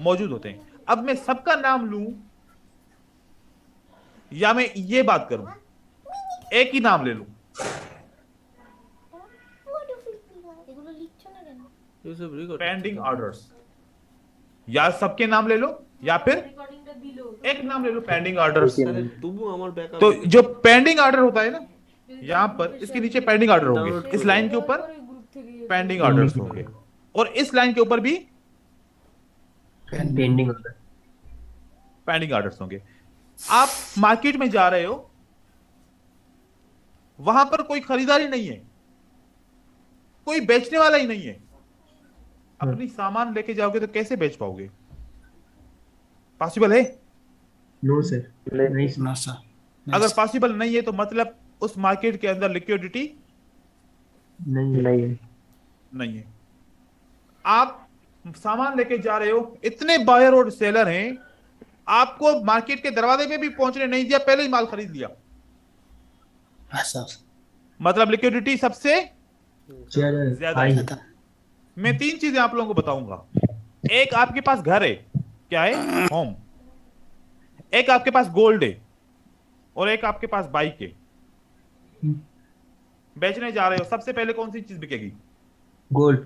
मौजूद होते हैं। अब मैं सबका नाम लूं या मैं ये बात करूं, एक ही नाम ले लूं? पेंडिंग ऑर्डर्स, या सबके नाम ले लो या फिर एक नाम ले लो पेंडिंग ऑर्डर्स। तो जो पेंडिंग ऑर्डर होता है ना, यहां पर इसके नीचे पेंडिंग ऑर्डर होंगे, इस लाइन के ऊपर पेंडिंग ऑर्डर्स होंगे, और इस लाइन के ऊपर भी पेंडिंग ऑर्डर्स होंगे। आप मार्केट में जा रहे हो, वहां पर कोई खरीदारी नहीं है, कोई बेचने वाला ही नहीं है। अपनी सामान लेके जाओगे तो कैसे बेच पाओगे? पॉसिबल है? नो सर, नहीं नो सर। अगर पॉसिबल नहीं है तो मतलब उस मार्केट के अंदर लिक्विडिटी नहीं है। आप सामान लेके जा रहे हो, इतने बायर और सेलर हैं, आपको मार्केट के दरवाजे में भी पहुंचने नहीं दिया, पहले ही माल खरीद लिया। मतलब लिक्विडिटी सबसे ज्यादा है। मैं 3 चीजें आप लोगों को बताऊंगा। एक, आपके पास घर है, क्या है? होम। एक आपके पास गोल्ड है, और एक आपके पास बाइक है। बेचने जा रहे हो, सबसे पहले कौन सी चीज बिकेगी? गोल्ड।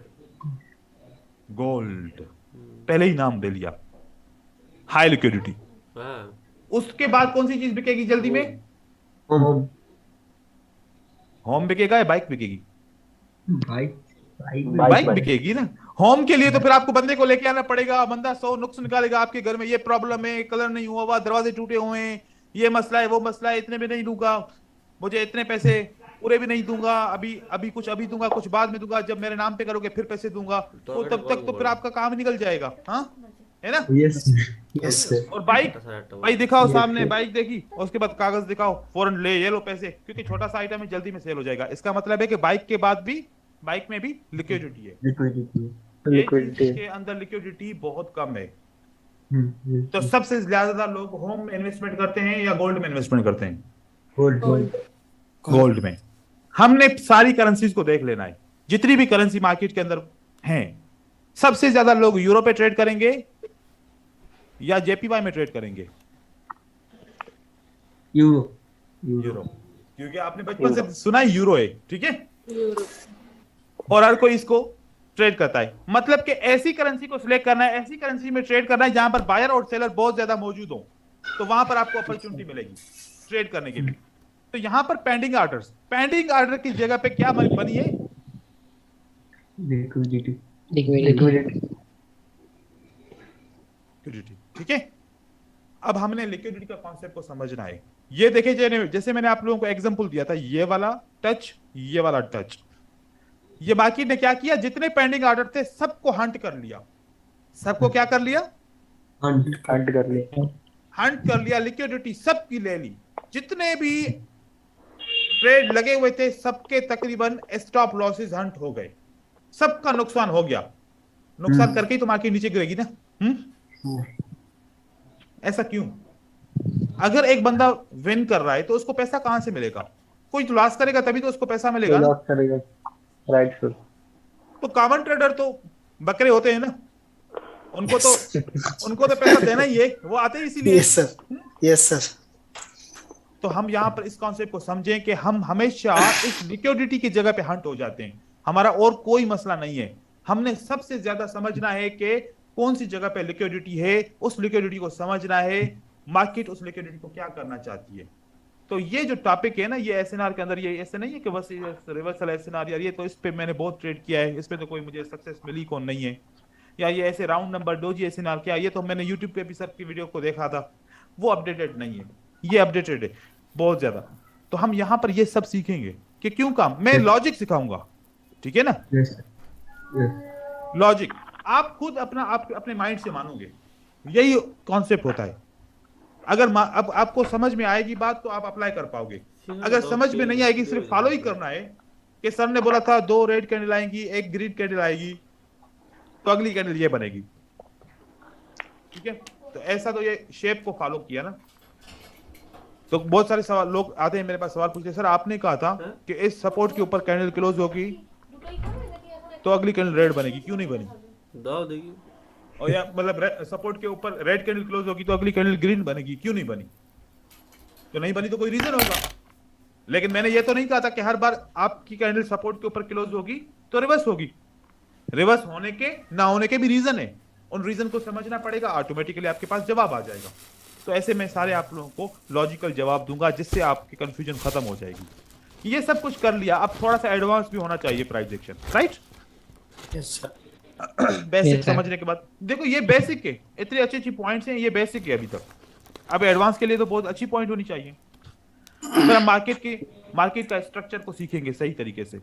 पहले ही नाम दे लिया, हाई लिक्विडिटी। उसके बाद कौन सी चीज बिकेगी जल्दी में? होम बिकेगा या बाइक बिकेगी? बाइक बिकेगी ना। होम के लिए तो फिर आपको बंदे को लेके आना पड़ेगा, बंदा 100 नुक्स निकालेगा आपके घर में, ये प्रॉब्लम है, कलर नहीं हुआ हुआ, दरवाजे टूटे हुए हैं, ये मसला है, वो मसला है, इतने में नहीं दूंगा, मुझे इतने पैसे पूरे भी नहीं दूंगा, अभी कुछ अभी दूंगा, कुछ बाद में दूंगा, जब मेरे नाम पे करोगे फिर पैसे दूंगा। तो तब तक तो फिर आपका काम निकल जाएगा। हाँ, है ना? यस। और बाइक, भाई दिखाओ सामने, बाइक देखी, और उसके बाद कागज दिखाओ, फौरन ले, ये लो पैसे, क्योंकि छोटा सा आइटम है, जल्दी में सेल हो जाएगा। इसका मतलब है कि बाइक के बाद भी, बाइक में भी लिक्विडिटी है। लिक्विडिटी के अंदर लिक्विडिटी बहुत कम है। तो सबसे ज्यादा लोग होम में इन्वेस्टमेंट करते हैं या गोल्ड में इन्वेस्टमेंट करते हैं? गोल्ड में। हमने सारी करेंसीज को देख लेना है, जितनी भी करेंसी मार्केट के अंदर हैं। सबसे ज्यादा लोग यूरो पे ट्रेड करेंगे या जेपीवाई में ट्रेड करेंगे? यूरो। क्योंकि आपने बचपन से सुना है यूरो है, ठीक है, और हर कोई इसको ट्रेड करता है। मतलब कि ऐसी करेंसी को सिलेक्ट करना है, ऐसी करेंसी में ट्रेड करना है जहां पर बायर और सेलर बहुत ज्यादा मौजूद हो, तो वहां पर आपको अपॉर्चुनिटी मिलेगी ट्रेड करने के लिए। तो यहां पर पेंडिंग ऑर्डर की जगह पे क्या बनी है? लिक्विडिटी। ठीक है। अब हमने लिक्विडिटी का कॉन्सेप्ट को समझना है। ये देखिए, जैसे मैंने आप लोगों को एग्जांपल दिया था, ये वाला टच, ये वाला टच। ये मार्केट ने क्या किया? जितने पेंडिंग ऑर्डर थे सबको हंट कर लिया। सबको क्या कर लिया? हंट कर लिया। लिक्विडिटी सबकी ले ली। जितने भी ट्रेड लगे हुए थे सबके तकरीबन स्टॉप लॉसेस हंट हो गए, सबका नुकसान हो गया। नुकसान करके ही तो मार्केट नीचे गिरेगी ना। हम्म, ऐसा क्यों? अगर एक बंदा विन कर रहा है तो उसको पैसा कहां से मिलेगा? कोई तो लॉस करेगा तभी तो उसको पैसा मिलेगा ना। लॉस करेगा, राइट सर। तो कॉमन ट्रेडर तो बकरे होते हैं ना, उनको तो पैसा देना ही है, वो आते ही इसीलिए। Yes sir, yes sir. तो हम यहाँ पर इस कॉन्सेप्ट को समझें कि हम हमेशा इस लिक्विडिटी की जगह पे हंट हो जाते हैं। हमारा और कोई मसला नहीं है, हमने सबसे ज्यादा समझना है कि कौन सी जगह पे लिक्विडिटी है, उस लिक्विडिटी को समझना है, मार्केट उस लिक्विडिटी को क्या करना चाहती है। तो ये जो टॉपिक है ना, ये एसएनआर के अंदर, ये ऐसे नहीं है कि बस रिवर्सल एसएनआर यार ये तो इस पे मैंने बहुत ट्रेड किया है, इसमें तो कोई मुझे सक्सेस मिली कौन नहीं है, या ये ऐसे राउंड नंबर डोजी एसएनआर क्या, ये तो मैंने यूट्यूब पे भी सबकी वीडियो को देखा था, वो अपडेटेड नहीं है, ये अपडेटेड है बहुत ज्यादा। तो हम यहाँ पर ये सब सीखेंगे कि क्यों काम, मैं लॉजिक सिखाऊंगा, ठीक है ना। Yes sir. लॉजिक आप खुद अपने माइंड से मानोगे, यही कॉन्सेप्ट होता है। अगर अब आपको समझ में आएगी बात तो आप अप्लाई कर पाओगे, अगर समझ में नहीं आएगी सिर्फ फॉलो ही करना है कि सर ने बोला था 2 रेड कैंडल आएंगी, 1 ग्रीन कैंडल आएगी, तो अगली कैंडल ये बनेगी, ठीक है। तो ऐसा तो ये शेप को फॉलो किया ना। तो बहुत सारे सवाल लोग आते हैं मेरे पास, सवाल पूछते हैं सर आपने कहा था कि इस सपोर्ट के ऊपर कैंडल क्लोज होगी तो अगली कैंडल रेड बनेगी, क्यों नहीं बनी? दाव देगी। और या मतलब सपोर्ट के ऊपर रेड कैंडल क्लोज होगी तो अगली कैंडल ग्रीन बनेगी, क्यों नहीं बनी? तो नहीं बनी तो कोई रीजन होगा। लेकिन मैंने ये तो नहीं कहा था कि हर बार आपकी कैंडल सपोर्ट के ऊपर क्लोज होगी तो रिवर्स होगी। रिवर्स होने के ना होने के भी रीजन है, उन रीजन को समझना पड़ेगा, ऑटोमेटिकली आपके पास जवाब आ जाएगा। तो ऐसे में सारे आप लोगों को लॉजिकल जवाब दूंगा जिससे आपकी कंफ्यूजन खत्म हो जाएगी। ये सब कुछ कर लिया, अब थोड़ा सा एडवांस भी होना चाहिए price action, right. Yes sir. Basic समझने के बाद देखो ये बेसिक है, इतने अच्छी अच्छी पॉइंट्स हैं, ये बेसिक है अभी तक। अब एडवांस के लिए तो बहुत अच्छी पॉइंट होनी चाहिए। फिर हम मार्केट का स्ट्रक्चर को सीखेंगे सही तरीके से,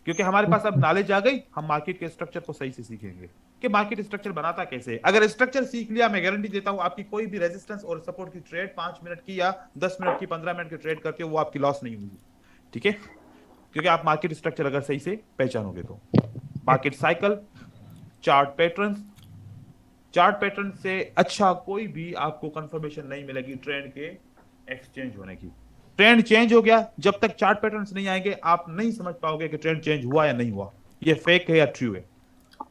क्योंकि हमारे पास अब नॉलेज आ गई, हम मार्केट के स्ट्रक्चर को सही से सीखेंगे कि मार्केट स्ट्रक्चर बनाता कैसे है। अगर स्ट्रक्चर सीख लिया, मैं गारंटी देता हूं आपकी कोई भी रेजिस्टेंस और सपोर्ट की ट्रेड 5 मिनट की या 10 मिनट की 15 मिनट की ट्रेड करते हो वो आपकी लॉस नहीं होगी, ठीक है। क्योंकि आप मार्केट स्ट्रक्चर अगर सही से पहचानोगे तो मार्केट साइकिल, चार्ट पैटर्न से अच्छा कोई भी आपको कंफर्मेशन नहीं मिलेगी ट्रेंड के एक्सचेंज होने की। ट्रेंड चेंज हो गया, जब तक चार्ट पैटर्न्स नहीं आएंगे आप नहीं समझ पाओगे कि ट्रेंड चेंज हुआ या नहीं हुआ, ये फेक है या ट्रू है।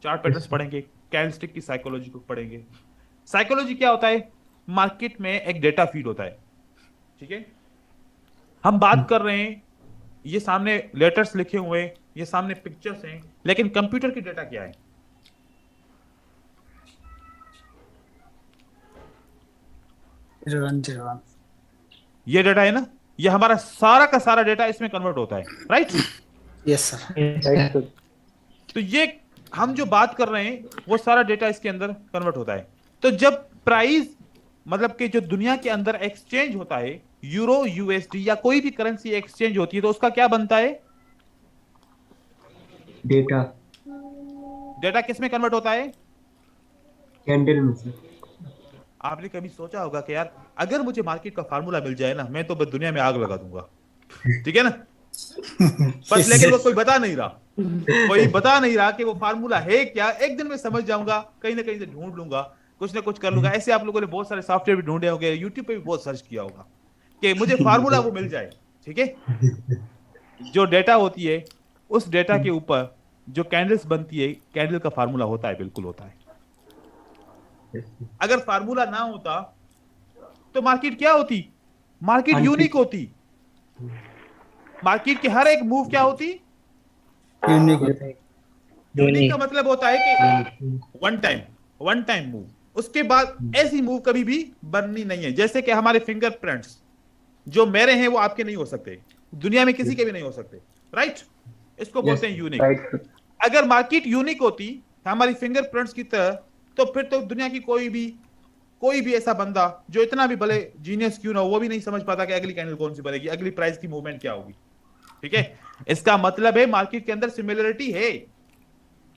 चार्ट पैटर्न्स पढ़ेंगे, कैंडलस्टिक की साइकोलॉजी को पढ़ेंगे। साइकोलॉजी क्या होता है? मार्केट में एक डेटा फीड होता है, ठीक है। हम बात कर रहे हैं, ये सामने लेटर्स लिखे हुए, ये सामने पिक्चर्स हैं, लेकिन कंप्यूटर की डेटा क्या है? ये डेटा है ना, ये हमारा सारा का सारा डेटा इसमें कन्वर्ट होता है, राइट। Yes sir. तो ये हम जो बात कर रहे हैं वो सारा डेटा इसके अंदर कन्वर्ट होता है। तो जब प्राइस मतलब कि जो दुनिया के अंदर एक्सचेंज होता है, यूरो यूएसडी या कोई भी करेंसी एक्सचेंज होती है, तो उसका क्या बनता है? डेटा। डेटा किस में कन्वर्ट होता है? कैंडल में सर। आपने कभी सोचा होगा कि यार अगर मुझे मार्केट का फार्मूला मिल जाए ना, मैं तो बस दुनिया में आग लगा दूंगा, ठीक है ना। बस लेकिन वो कोई बता नहीं रहा कि वो फार्मूला है क्या। एक दिन मैं समझ जाऊंगा, कहीं ना कहीं से ढूंढ लूंगा, कुछ ना कुछ कर लूंगा। ऐसे आप लोगों ने बहुत सारे सॉफ्टवेयर भी ढूंढे होंगे, यूट्यूब पे भी बहुत सर्च किया होगा कि मुझे फार्मूला वो मिल जाए, ठीक है। जो डेटा होती है उस डेटा के ऊपर जो कैंडल्स बनती है, कैंडल का फार्मूला होता है, बिल्कुल होता है। अगर फार्मूला ना होता तो मार्केट क्या होती? मार्केट यूनिक होती। मार्केट की हर एक मूव क्या होती? यूनिक का मतलब होता है कि वन टाइम मूव, उसके बाद ऐसी मूव कभी भी बननी नहीं है। जैसे कि हमारे फिंगरप्रिंट्स जो मेरे हैं वो आपके नहीं हो सकते, दुनिया में किसी के भी नहीं हो सकते, राइट। इसको बोलते हैं यूनिक। अगर मार्केट यूनिक होती हमारी फिंगरप्रिंट्स की तरह, तो फिर तो दुनिया की कोई भी ऐसा बंदा जो इतना भी भले जीनियस क्यों ना हो, वो भी नहीं समझ पाता कि अगली कैंडल कौन सी बनेगी, अगली प्राइस की मूवमेंट क्या होगी, ठीक है। इसका मतलब है मार्केट के अंदर सिमिलरिटी है।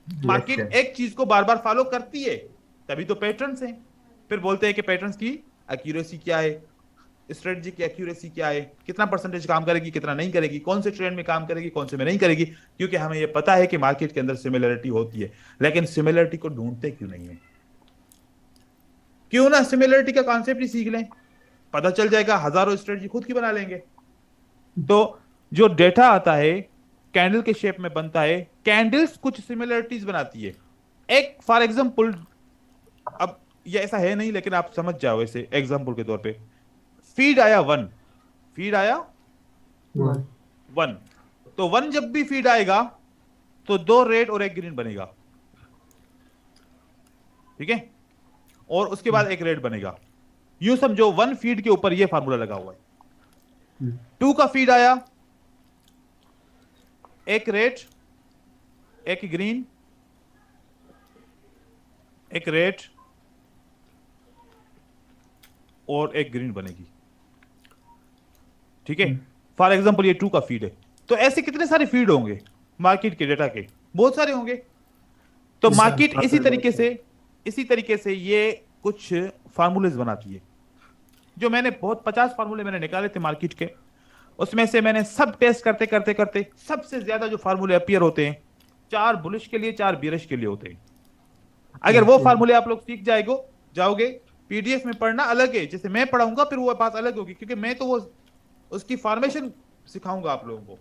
मार्केट एक चीज को बार बार फॉलो करती है, तभी तो पैटर्न्स हैं। फिर बोलते हैं कि पैटर्न्स की एक्यूरेसी क्या है, स्ट्रेटजी की एक्यूरेसी क्या है, कितना परसेंटेज काम करेगी, कितना नहीं करेगी, कौन से ट्रेंड में काम करेगी, कौन से में नहीं करेगी। क्योंकि हमें यह पता है कि मार्केट के अंदर सिमिलरिटी होती है, लेकिन सिमिलरिटी को ढूंढते क्यों नहीं है? क्यों ना सिमिलरिटी का कॉन्सेप्ट ही सीख लें, पता चल जाएगा, हजारों स्ट्रेटजी खुद की बना लेंगे। तो जो डेटा आता है कैंडल के शेप में बनता है, कैंडल्स कुछ सिमिलरिटीज बनाती है। एक फॉर एग्जांपल, अब ये ऐसा है नहीं लेकिन आप समझ जाओ ऐसे एग्जांपल के तौर पे, फीड आया 1, फीड आया 1, तो 1 जब भी फीड आएगा तो 2 रेड और 1 ग्रीन बनेगा, ठीक है, और उसके बाद 1 रेड बनेगा। यूं समझो 1 फीड के ऊपर ये फार्मूला लगा हुआ है। 2 का फीड आया, 1 रेड 1 ग्रीन, 1 रेड और 1 ग्रीन बनेगी, ठीक है। फॉर एग्जांपल ये 2 का फीड है, तो ऐसे कितने सारे फीड होंगे मार्केट के डेटा के, बहुत सारे होंगे। तो मार्केट इसी तरीके से ये कुछ फार्मूलेज बनाती है। जो मैंने बहुत 50 फार्मूले मैंने निकाले थे मार्केट के, उसमें से मैंने सब टेस्ट करते करते करते सबसे ज्यादा जो फार्मूले अपीयर होते हैं 4 बुलिश के लिए 4 बियरिश के लिए होते हैं। अगर वो फार्मूले आप लोग सीख जाओगे, पीडीएफ में पढ़ना अलग है, जैसे मैं पढ़ाऊंगा फिर वो बात अलग होगी, क्योंकि मैं तो वो उसकी फॉर्मेशन सिखाऊंगा आप लोगों को।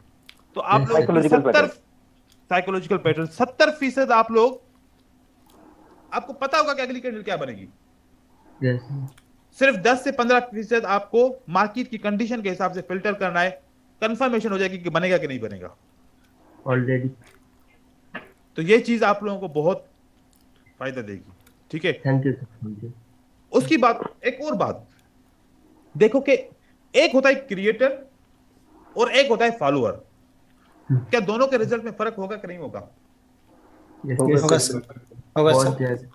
तो आप लोग 70 साइकोलॉजिकल पैटर्न 70% आप लोग, आपको पता होगा कि अगली कैंडल क्या बनेगी। सिर्फ 10 से 15% आपको मार्केट की कंडीशन के हिसाब से फिल्टर करना है, कंफर्मेशन हो जाएगी कि बनेगा कि नहीं बनेगा ऑलरेडी। तो ये चीज आप लोगों को बहुत फायदा देगी, ठीक है। Thank you sir. उसकी बात, एक और बात देखो कि एक होता है क्रिएटर और एक होता है फॉलोअर। क्या दोनों के रिजल्ट में फर्क होगा कि नहीं होगा? होगा सर, होगा सर।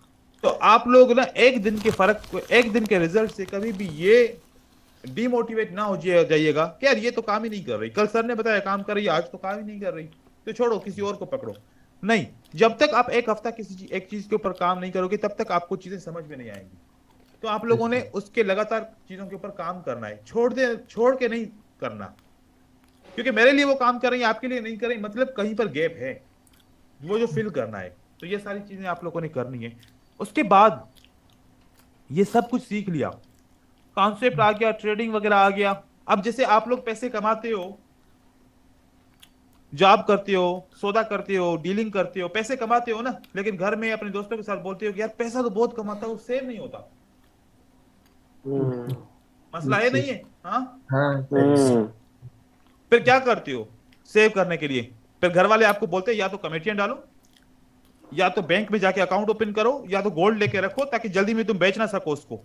तो आप लोग ना एक दिन के फर्क को, एक दिन के रिजल्ट से कभी भी ये डिमोटिवेट ना हो जाइएगा कि यार ये तो काम ही नहीं कर रही, कल सर ने बताया काम कर रही है, आज तो काम ही नहीं कर रही, तो छोड़ो किसी और को पकड़ो। नहीं, जब तक आप एक हफ्ता किसी एक चीज के ऊपर काम नहीं करोगे तब तक आपको चीजें समझ में नहीं आएंगी। तो आप लोगों ने उसके लगातार चीजों के ऊपर काम करना है, छोड़ के नहीं करना, क्योंकि मेरे लिए वो काम कर रही है, आपके लिए नहीं कर रही, मतलब कहीं पर गैप है, वो जो फिल करना है। तो ये सारी चीजें आप लोगों ने करनी है। उसके बाद ये सब कुछ सीख लिया, कॉन्सेप्ट आ गया, ट्रेडिंग वगैरह आ गया। अब जैसे आप लोग पैसे कमाते हो, जॉब करते हो, सौदा करते हो, डीलिंग करते हो, पैसे कमाते हो ना, लेकिन घर में अपने दोस्तों के साथ बोलते हो कि यार पैसा तो बहुत कमाता हूं, सेव नहीं होता। मसला है नहीं है? हाँ, फिर क्या करते हो सेव करने के लिए? फिर घर वाले आपको बोलते हैं या तो कमेटियां डालो, या तो बैंक में जाके अकाउंट ओपन करो, या तो गोल्ड लेके रखो ताकि जल्दी में तुम बेच ना सको उसको।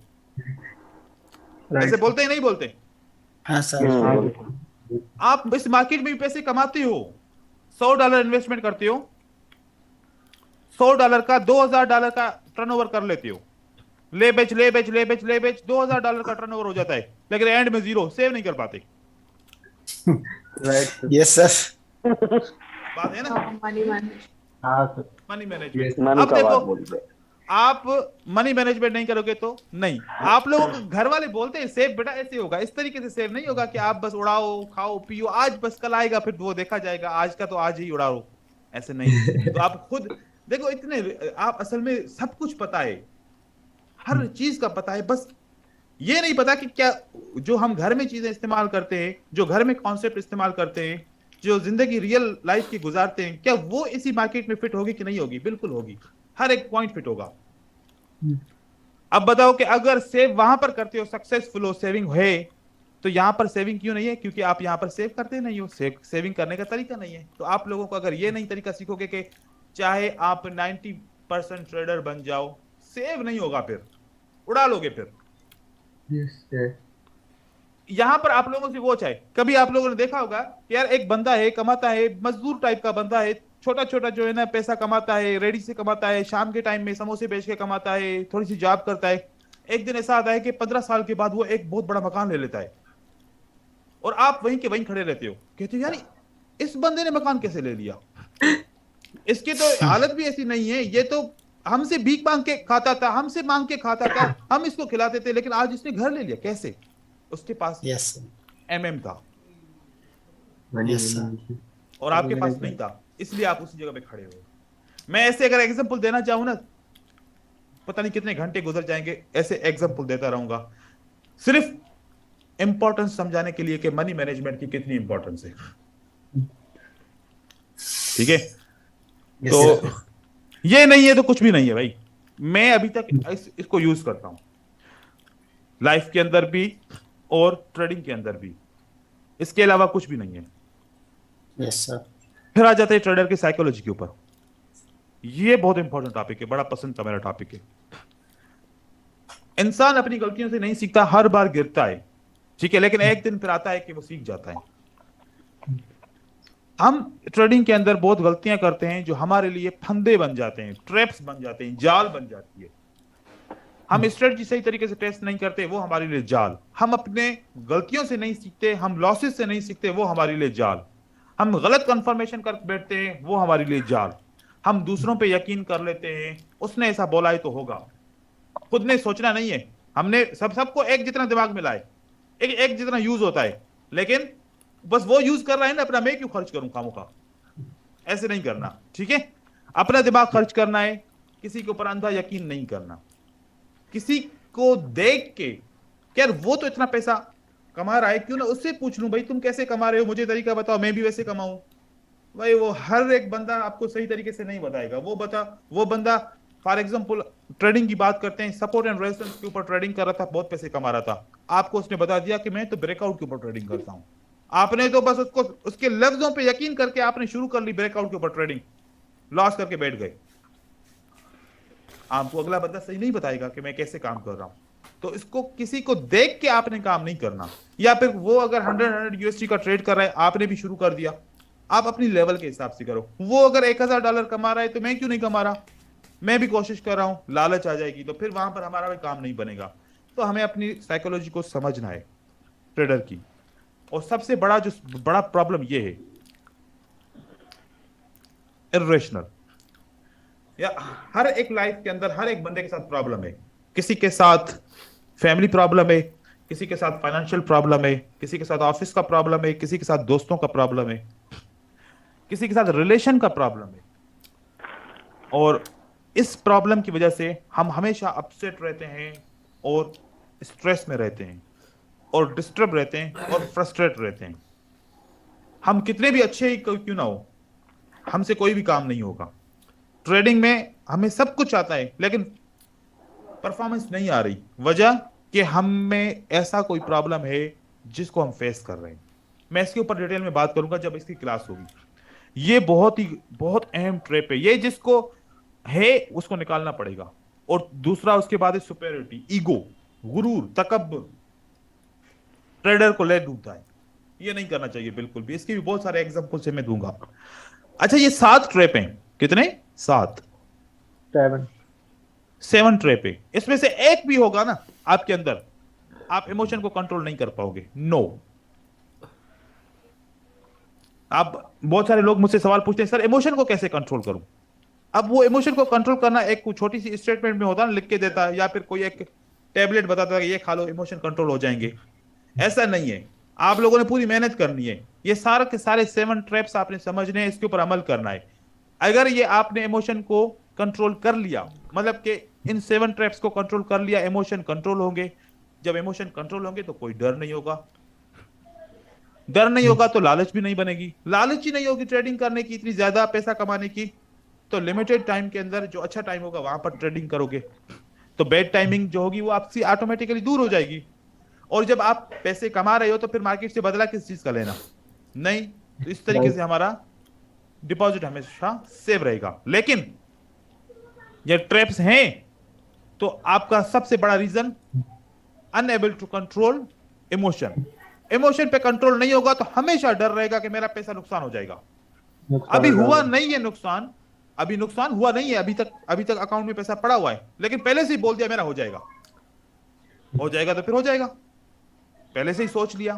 ऐसे बोलते ही नहीं बोलते? हाँ सर। आप इस मार्केट में भी पैसे कमाते हो, $100 इन्वेस्टमेंट करते हो, $100 का $2000 का टर्नओवर कर लेते हो, ले बेच $2000 का टर्नओवर हो जाता है, लेकिन एंड में जीरो, सेव नहीं कर पाते। Yes sir. बात है ना? Money management. अब देखो, आप मनी मैनेजमेंट नहीं करोगे तो नहीं। आप लोग घर वाले बोलते हैं सेव बेटा ऐसे होगा, इस तरीके से सेव नहीं होगा कि आप बस उड़ाओ, खाओ पियो, आज बस कल आएगा फिर वो देखा जाएगा, आज का तो आज ही उड़ाओ, ऐसे नहीं। तो आप खुद देखो, इतने आप असल में सब कुछ पता है, हर चीज का पता है, बस ये नहीं पता कि क्या जो हम घर में चीजें इस्तेमाल करते हैं, जो घर में कॉन्सेप्ट इस्तेमाल करते हैं, जो जिंदगी रियल लाइफ की गुजारते हैं, क्या वो इसी मार्केट में फिट होगी कि नहीं होगी? बिल्कुल होगी, हर एक पॉइंट फिट होगा। अब बताओ कि अगर सेव वहां पर करते हो, सक्सेसफुल हो, सेविंग है, तो यहां पर सेविंग क्यों नहीं है? क्योंकि आप यहां पर सेव करते नहीं हो, सेविंग करने का तरीका नहीं है। तो आप लोगों को अगर ये नहीं तरीका सीखोगे कि चाहे आप 90% ट्रेडर बन जाओ, सेव नहीं होगा, फिर उड़ा लोगे फिर। यहां पर आप लोगों से वो चाहे, कभी आप लोगों ने देखा होगा कि यार एक बंदा है, कमाता है, मजदूर टाइप का बंदा है, छोटा छोटा जो है ना पैसा कमाता है, रेडी से कमाता है, शाम के टाइम में समोसे बेच के कमाता है, थोड़ी सी जॉब करता है। एक दिन ऐसा आता है कि 15 साल के बाद वो एक बहुत बड़ा मकान ले लेता है, और आप वहीं के वहीं खड़े रहते हो, कहते हो यार इस बंदे ने मकान कैसे ले लिया, इसकी तो हालत भी ऐसी नहीं है, ये तो हमसे भीख मांग के खाता था, हमसे मांग के खाता था, हम इसको खिलाते थे, लेकिन आज इसने घर ले लिया, कैसे? उसके पास MM था और आपके पास नहीं था, इसलिए आप उसी जगह पे खड़े हो। मैं ऐसे अगर एग्जांपल देना चाहूं ना, पता नहीं कितने घंटे गुजर जाएंगे, ऐसे एग्जांपल देता रहूंगा, सिर्फ इंपॉर्टेंस समझाने के लिए कि मनी मैनेजमेंट की कितनी इंपॉर्टेंस है। ठीक है, Yes, तो sir. ये नहीं है तो कुछ भी नहीं है भाई। मैं अभी तक इसको यूज करता हूं लाइफ के अंदर भी और ट्रेडिंग के अंदर भी, इसके अलावा कुछ भी नहीं है। Yes, sir. फिर आ जाते हैं ट्रेडर की साइकोलॉजी के ऊपर। ये बहुत इंपॉर्टेंट टॉपिक है, बड़ा पसंद का मेरा टॉपिक है। इंसान अपनी गलतियों से नहीं सीखता, हर बार गिरता है, ठीक है, लेकिन एक दिन फिर आता है कि वो सीख जाता है। हम ट्रेडिंग के अंदर बहुत गलतियां करते हैं जो हमारे लिए फंदे बन जाते हैं, ट्रैप्स बन जाते हैं, जाल बन जाती है। हम स्ट्रेटजी सही तरीके से टेस्ट नहीं करते, वो हमारे लिए जाल। हम अपने गलतियों से नहीं सीखते, हम लॉसेस से नहीं सीखते, वो हमारे लिए जाल। हम गलत कंफर्मेशन कर बैठते हैं, वो हमारे लिए जाल। हम दूसरों पे यकीन कर लेते हैं, उसने ऐसा बोला है तो होगा, खुद ने सोचना नहीं है। हमने सबको एक जितना दिमाग मिला है, एक जितना यूज होता है, लेकिन बस वो यूज कर रहा है ना अपना, मैं क्यों खर्च करूं खामोखा, ऐसे नहीं करना। ठीक है, अपना दिमाग खर्च करना है, किसी के ऊपर अंधा यकीन नहीं करना। किसी को देख के यार वो तो इतना पैसा कमा रहा है, क्यों ना उससे पूछ लूं भाई तुम कैसे कमा रहे हो, मुझे तरीका बताओ, मैं भी वैसे कमाऊं। भाई वो हर एक बंदा आपको सही तरीके से नहीं बताएगा। वो बंदा फॉर एग्जांपल ट्रेडिंग की बात करते हैं, सपोर्ट एंड रेजिस्टेंस के ऊपर ट्रेडिंग कर रहा था, बहुत पैसे कमा रहा था, आपको उसने बता दिया कि मैं तो ब्रेकआउट के ऊपर ट्रेडिंग करता हूं। आपने तो बस उसको उसके लफ्जों पे यकीन करके आपने शुरू कर ली ब्रेकआउट के ऊपर ट्रेडिंग, लॉस करके बैठ गए। आपको अगला बंदा सही नहीं बताएगा कि मैं कैसे काम कर रहा हूं, तो इसको किसी को देख के आपने काम नहीं करना। या फिर वो अगर 100 यूएसडी का ट्रेड कर रहा है, आपने भी शुरू कर दिया, आप अपनी लेवल के हिसाब से करो। वो अगर $1000 कमा रहा है तो मैं क्यों नहीं कमा रहा, मैं भी कोशिश कर रहा हूं। लालच आ जाएगी तो फिर वहां पर हमारा भी काम नहीं बनेगा। तो हमें अपनी साइकोलॉजी को समझना है ट्रेडर की। और सबसे बड़ा प्रॉब्लम ये है इर्रेशनल, या हर एक लाइफ के अंदर हर एक बंदे के साथ प्रॉब्लम है। किसी के साथ फैमिली प्रॉब्लम है, किसी के साथ फाइनेंशियल प्रॉब्लम है, किसी के साथ ऑफिस का प्रॉब्लम है, किसी के साथ दोस्तों का प्रॉब्लम है, किसी के साथ रिलेशन का प्रॉब्लम है। और इस प्रॉब्लम की वजह से हम हमेशा अपसेट रहते हैं और स्ट्रेस में रहते हैं और डिस्टर्ब रहते हैं और फ्रस्ट्रेट रहते हैं। हम कितने भी अच्छे ही क्यों ना हो, हमसे कोई भी काम नहीं होगा। ट्रेडिंग में हमें सब कुछ आता है लेकिन परफॉर्मेंस नहीं आ रही, वजह कि हम में ऐसा कोई प्रॉब्लम है जिसको हम फेस कर रहे हैं। मैं इसके ऊपर डिटेल में बात करूंगा जब इसकी क्लास होगी। ये बहुत अहम ट्रैप है, ये जिसको है उसको निकालना पड़ेगा। और दूसरा उसके बाद है सुपेरियरिटी, ईगो, गुरूर, तकब्बुर, ट्रेडर को ले डूबता है। ये नहीं करना चाहिए बिल्कुल भी। इसके भी बहुत सारे एग्जांपल से मैं दूंगा। अच्छा, ये 7 ट्रैप हैं, कितने? 7 7 ट्रैप है। इसमें से एक भी होगा ना आपके अंदर, आप इमोशन को कंट्रोल नहीं कर पाओगे। नो। आप बहुत सारे लोग मुझसे सवाल पूछते हैं, सर इमोशन को कैसे कंट्रोल करूं? अब वो इमोशन को कंट्रोल करना एक छोटी सी स्टेटमेंट में होता है, लिख के देता है, या फिर कोई एक टैबलेट बताता है कि ये खा लो इमोशन कंट्रोल हो जाएंगे। ऐसा नहीं है, आप लोगों ने पूरी मेहनत करनी है। ये सारे के सारे 7 ट्रैप्स आपने समझने हैं, इसके ऊपर अमल करना है। अगर ये आपने इमोशन को कंट्रोल कर लिया, मतलब कि इन 7 ट्रैप्स को कंट्रोल कर लिया, इमोशन कंट्रोल होंगे। जब इमोशन कंट्रोल होंगे तो कोई डर नहीं होगा, डर नहीं होगा तो लालच भी नहीं बनेगी, लालच ही नहीं होगी ट्रेडिंग करने की, इतनी ज्यादा पैसा कमाने की, तो लिमिटेड टाइम के अंदर जो अच्छा टाइम होगा वहां पर ट्रेडिंग करोगे, तो बैड टाइमिंग जो होगी वो आपसे ऑटोमेटिकली दूर हो जाएगी। और जब आप पैसे कमा रहे हो तो फिर मार्केट से बदला किस चीज का लेना नहीं। तो इस तरीके से हमारा डिपॉजिट हमेशा सेव रहेगा। लेकिन ये ट्रैप्स हैं तो आपका सबसे बड़ा reason unable to control emotion. Emotion पे कंट्रोल नहीं होगा तो हमेशा डर रहेगा कि मेरा पैसा नुकसान हो जाएगा। अभी हुआ नहीं है नुकसान, अभी नुकसान हुआ नहीं है, अभी तक अकाउंट में पैसा पड़ा हुआ है, लेकिन पहले से ही बोल दिया मेरा हो जाएगा। हो जाएगा तो फिर हो जाएगा, पहले से ही सोच लिया।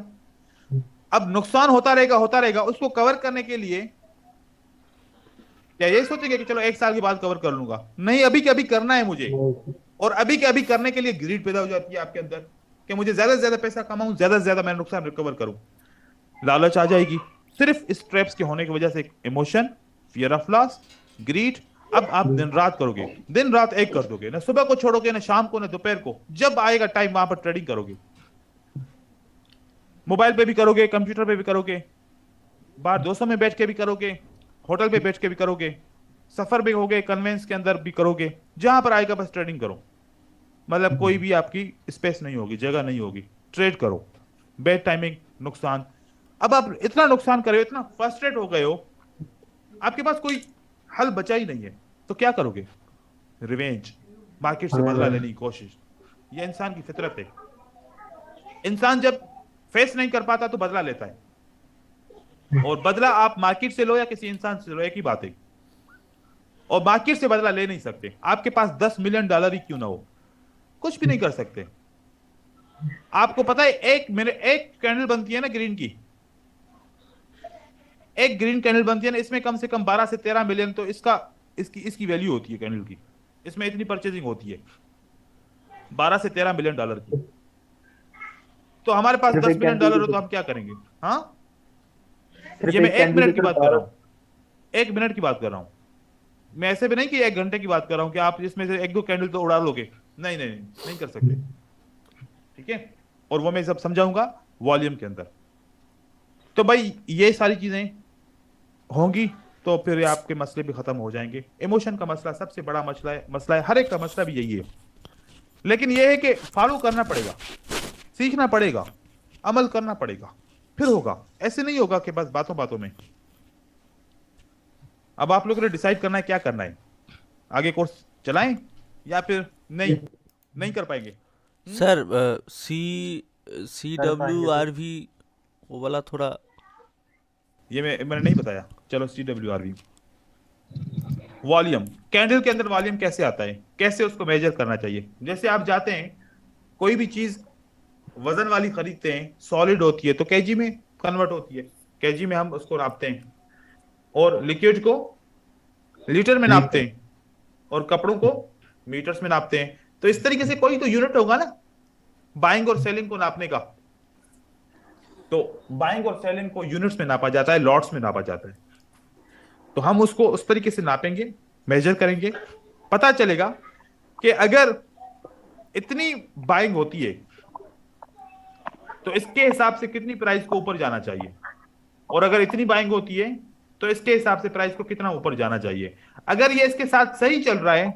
अब नुकसान होता रहेगा, उसको कवर करने के लिए क्या ये सोचेंगे कि चलो 1 साल के बाद कवर कर लूंगा? नहीं, अभी के अभी करना है मुझे। और अभी के अभी करने के लिए ग्रीड पैदा हो जाती है आपके अंदर कि मुझे ज्यादा से ज्यादा पैसा कमाऊं, ज्यादा से ज्यादा मैं नुकसान रिकवर करूं, लालच आ जाएगी। सिर्फ इस ट्रैप्स के होने की वजह से emotion, fear of loss, greed, अब आप दिन रात करोगे, दिन रात एक कर दोगे, ना सुबह को छोड़ोगे, ना शाम को, ना दोपहर को, जब आएगा टाइम वहां पर ट्रेडिंग करोगे। मोबाइल पे भी करोगे, कंप्यूटर पे भी करोगे, बाहर दोस्तों में बैठ के भी करोगे, होटल पे बैठ के भी करोगे, सफर भी होगे, कन्वेंस के अंदर भी करोगे, जहां पर आएगा बस ट्रेडिंग करो। मतलब कोई भी आपकी स्पेस नहीं होगी, जगह नहीं होगी, ट्रेड करो। बैड टाइमिंग, नुकसान। अब आप इतना नुकसान कर रहे हो, इतना फ्रस्ट्रेट हो गए हो, आपके पास कोई हल बचा ही नहीं है, तो क्या करोगे? रिवेंज, मार्केट से बदला लेने की कोशिश। ये इंसान की फितरत है। इंसान जब फेस नहीं कर पाता तो बदला लेता है, और बदला आप मार्केट से लो या किसी इंसान से लो, एक ही बात है। और मार्केट से बदला ले नहीं सकते। आपके पास $10 मिलियन ही क्यों ना हो, कुछ भी नहीं कर सकते। आपको पता है एक कैंडल बनती है ना ग्रीन की, एक ग्रीन कैंडल बनती है ना, इसमें कम से कम 12 से 13 मिलियन तो इसकी वैल्यू होती है कैंडल की। इसमें इतनी परचेजिंग होती है 12 से 13 मिलियन डॉलर की। तो हमारे पास सिर्फ 10 एक मिलियन कैंडल डॉलर हो की तो हम क्या करेंगे? हाँ, सिर्फ ये मैं एक 1 कैंडल मिनट की की तो बात कर रहा पावर। हूं, 1 मिनट की बात कर रहा हूं। मैं ऐसे भी नहीं कि 1 घंटे की बात कर रहा हूं कि आप इसमें से 1-2 कैंडल तो उड़ा लोगे। नहीं नहीं नहीं, नहीं कर सकते। ठीक है, और वो मैं सब समझाऊंगा वॉल्यूम के अंदर। तो भाई ये सारी चीजें होंगी तो फिर आपके मसले भी खत्म हो जाएंगे। इमोशन का मसला सबसे बड़ा मसला है, हर एक का मसला भी यही है। लेकिन यह है कि फॉलो करना पड़ेगा, सीखना पड़ेगा, अमल करना पड़ेगा, फिर होगा। ऐसे नहीं होगा कि बस बातों बातों में। अब आप लोगों ने डिसाइड करना है क्या करना है, आगे कोर्स चलाएं या फिर नहीं कर पाएंगे। सर सी कर पाएंगे तो। CWRV वो वाला थोड़ा ये मैंने नहीं बताया। चलो CWRV, वॉल्यूम, कैंडल के अंदर वॉल्यूम कैसे आता है, कैसे उसको मेजर करना चाहिए। जैसे आप जाते हैं कोई भी चीज वजन वाली खरीदते हैं, सॉलिड होती है तो केजी में कन्वर्ट होती है, केजी में हम उसको नापते हैं, और लिक्विड को लीटर में नापते हैं, और कपड़ों को मीटर्स में नापते हैं। तो इस तरीके से कोई तो यूनिट होगा ना बाइंग और सेलिंग को नापने का। तो बाइंग और सेलिंग को यूनिट्स में नापा जाता है, लॉट्स में नापा जाता है। तो हम उसको उस तरीके से नापेंगे, मेजर करेंगे, पता चलेगा कि अगर इतनी बाइंग होती है तो इसके हिसाब से कितनी प्राइस को ऊपर जाना चाहिए, और अगर इतनी बाइंग होती है तो इसके हिसाब से प्राइस को कितना ऊपर जाना चाहिए। अगर ये इसके साथ सही चल रहा है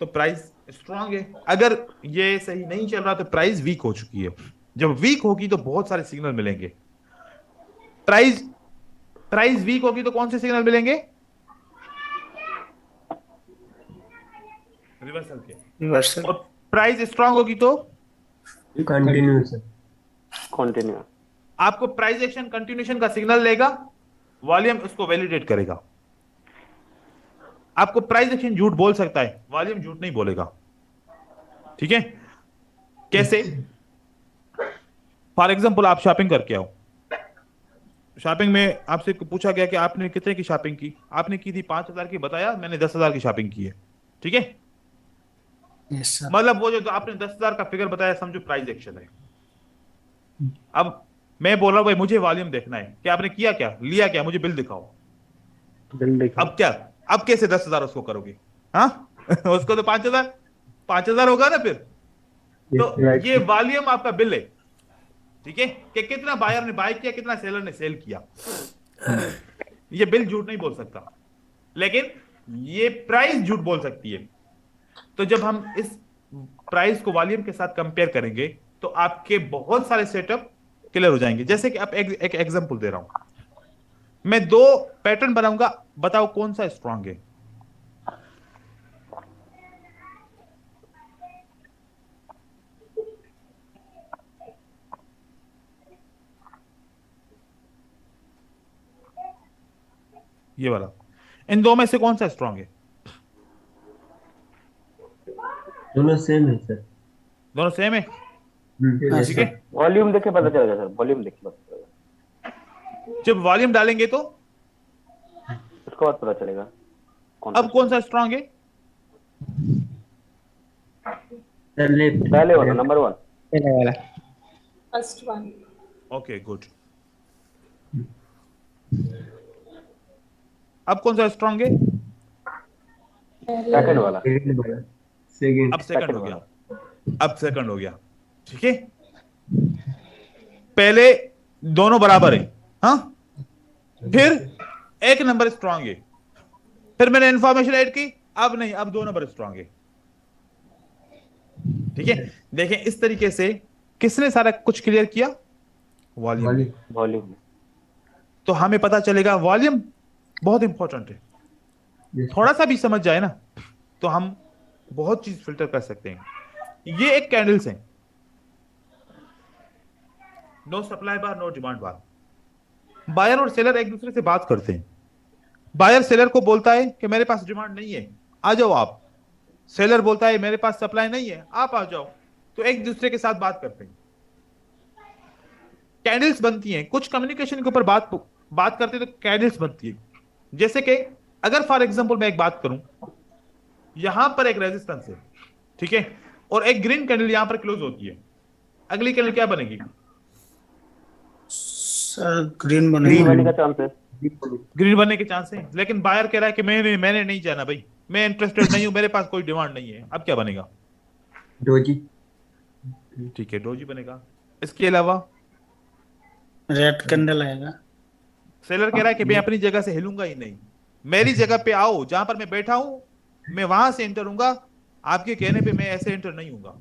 तो प्राइस स्ट्रांग है, अगर ये सही नहीं चल रहा तो प्राइस वीक हो चुकी है। जब वीक होगी तो बहुत सारे सिग्नल मिलेंगे। प्राइस वीक होगी तो कौन से सिग्नल मिलेंगे? रिवर्सल के। रिवर्सल। और प्राइस स्ट्रांग होगी तो कंटिन्यूस। कंटिन्यू। आपको प्राइस एक्शन कंटिन्यूएशन का सिग्नल देगा, वॉल्यूम उसको वैलिडेट करेगा। आपको प्राइस एक्शन झूठ बोल सकता है, वॉल्यूम झूठ नहीं बोलेगा। ठीक है, कैसे? फॉर एग्जांपल आप शॉपिंग करके आओ, शॉपिंग में आपसे पूछा गया कि आपने कितने की शॉपिंग की, आपने की थी 5,000 की, बताया मैंने 10,000 की शॉपिंग की है। ठीक है, यस सर। मतलब वो जो आपने 10,000 का फिगर बताया समझो प्राइस एक्शन है। अब मैं बोल रहा हूं भाई मुझे वॉल्यूम देखना है कि आपने किया क्या, लिया क्या, मुझे बिल दिखाओ। बिल दिखाओ। अब क्या, अब कैसे 10,000 उसको करोगे? हाँ उसको तो 5,000 होगा ना फिर। तो ये वॉल्यूम आपका बिल है। ठीक है, कि कितना बायर ने बाय किया, कितना सेलर ने सेल किया। ये बिल झूठ नहीं बोल सकता, लेकिन ये प्राइस झूठ बोल सकती है। तो जब हम इस प्राइस को वॉल्यूम के साथ कंपेयर करेंगे तो आपके बहुत सारे सेटअप क्लियर हो जाएंगे। जैसे कि आप एक एग्जांपल दे रहा हूं, मैं 2 पैटर्न बनाऊंगा, बताओ कौन सा स्ट्रांग है। ये वाला, इन 2 में से कौन सा स्ट्रांग है? दोनों सेम है सर। दोनों सेम है। Yes, ठीक है, sir. वॉल्यूम देखे पता चलेगा सर, वॉल्यूम देखे पता चलेगा, जब वॉल्यूम डालेंगे तो उसके बाद पता चलेगा अब कौन सा स्ट्रांग है? Sir left. पहले वाला नंबर 1। पहले वाला। First one. Okay good. अब कौन सा स्ट्रांग है? सेकंड वाला। सेकंड वाला। सेकंड। अब सेकंड हो गया, अब सेकंड हो गया, ठीक है। पहले दोनों बराबर है, हाँ, फिर एक नंबर स्ट्रांग है, फिर मैंने इंफॉर्मेशन ऐड की, अब नहीं, अब दो नंबर स्ट्रांग है, ठीक है। देखें इस तरीके से किसने सारा कुछ क्लियर किया? वॉल्यूम। वॉल्यूम। तो हमें पता चलेगा वॉल्यूम बहुत इंपॉर्टेंट है। थोड़ा सा भी समझ जाए ना तो हम बहुत चीज फिल्टर कर सकते हैं। ये एक कैंडल्स है, नो सप्लाई बार, नो डिमांड बार। बायर और सेलर एक दूसरे से बात करते हैं। बायर सेलर को बोलता है कि मेरे पास डिमांड नहीं है, आ जाओ आप। सेलर बोलता है मेरे पास सप्लाई नहीं है, आप आ जाओ। तो एक दूसरे के साथ बात करते हैं, कैंडल्स बनती हैं। कुछ कम्युनिकेशन के ऊपर बात करते हैं तो कैंडल्स बनती है। जैसे कि अगर फॉर एग्जांपल मैं एक बात करूं, यहां पर एक रेजिस्टेंस है, ठीक है, और एक ग्रीन कैंडल यहां पर क्लोज होती है, अगली कैंडल क्या बनेगी? सर ग्रीन ग्रीन बनेगा। बनने का चांस है। ग्रीन बनने के चांस है, लेकिन बायर कह रहा है कि मैंने नहीं जाना भाई, मैं इंटरेस्टेड नहीं हूं, मेरे पास कोई डिमांड नहीं है। अब क्या बनेगा? डोजी। ठीक है, डोजी बनेगा। इसके अलावा रेड कैंडल आएगा। सेलर कह रहा है कि मैं अपनी जगह से हिलूंगा ही नहीं, मेरी जगह पे आओ, जहां पर मैं बैठा हूं मैं वहां से एंटर हूंगा, आपके कहने पे मैं ऐसे एंटर नहीं हूंगा।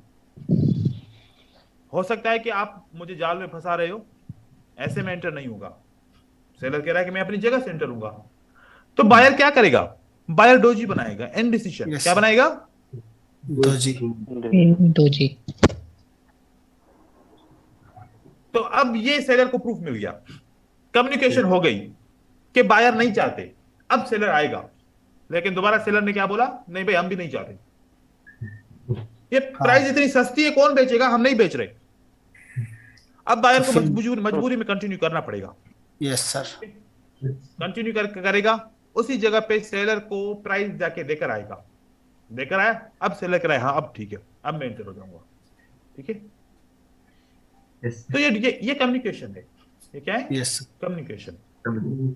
हो सकता है कि आप मुझे जाल में फंसा रहे हो, ऐसे में एंटर नहीं होगा। सेलर कह रहा है कि मैं अपनी जगह से एंटर हूंगा। तो बायर क्या करेगा? बायर डोजी बनाएगा, एंड डिसीजन। Yes, क्या sir. बनाएगा? दोजी। दोजी। तो अब ये सेलर को प्रूफ मिल गया, कम्युनिकेशन हो गई कि बायर नहीं चाहते। अब सेलर आएगा, लेकिन दोबारा सेलर ने क्या बोला? नहीं भाई, हम भी नहीं चाहते, ये प्राइस इतनी सस्ती है, कौन बेचेगा, हम नहीं बेच रहे। अब बायर को मजबूरी में कंटिन्यू करना पड़ेगा। Yes sir. कंटिन्यू करेगा, उसी जगह पे सेलर को प्राइस जाके देकर आएगा। देकर आया, अब सेलर कह रहा है हाँ अब ठीक है, अब मैं एंटर हो जाऊंगा, ठीक है। तो ये कम्युनिकेशन है। ये क्या है? Yes communication.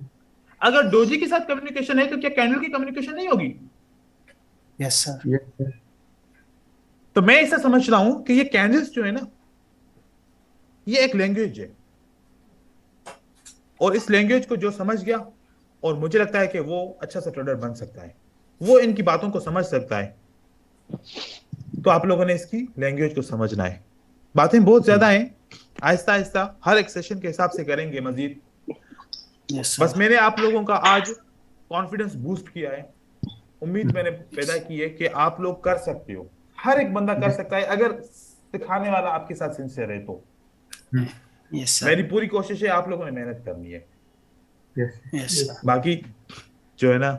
अगर डोजी के साथ कम्युनिकेशन है तो क्या कैंडल की कम्युनिकेशन नहीं होगी? Yes sir. तो मैं ऐसा समझ रहा हूं कि ये कैंडल्स जो है ना, ये एक लैंग्वेज है, और इस लैंग्वेज को जो समझ गया, और मुझे लगता है कि वो अच्छा सा ट्रेडर बन सकता है, वो इनकी बातों को समझ सकता है। तो आप लोगों ने इसकी लैंग्वेज को समझना है। बातें बहुत ज्यादा हैं, आहिस्ता आहिस्ता हर एक सेशन के हिसाब से करेंगे मजीद। यस बस सर। मैंने आप लोगों का आज कॉन्फिडेंस बूस्ट किया है, उम्मीद मैंने पैदा की है कि आप लोग कर सकते हो। हर एक बंदा कर सकता है अगर सिखाने वाला आपके साथ सिंसियर है तो। Yes sir. मेरी पूरी कोशिश है, आप लोगों ने मेहनत करनी है। Yes sir. बाकी जो है ना,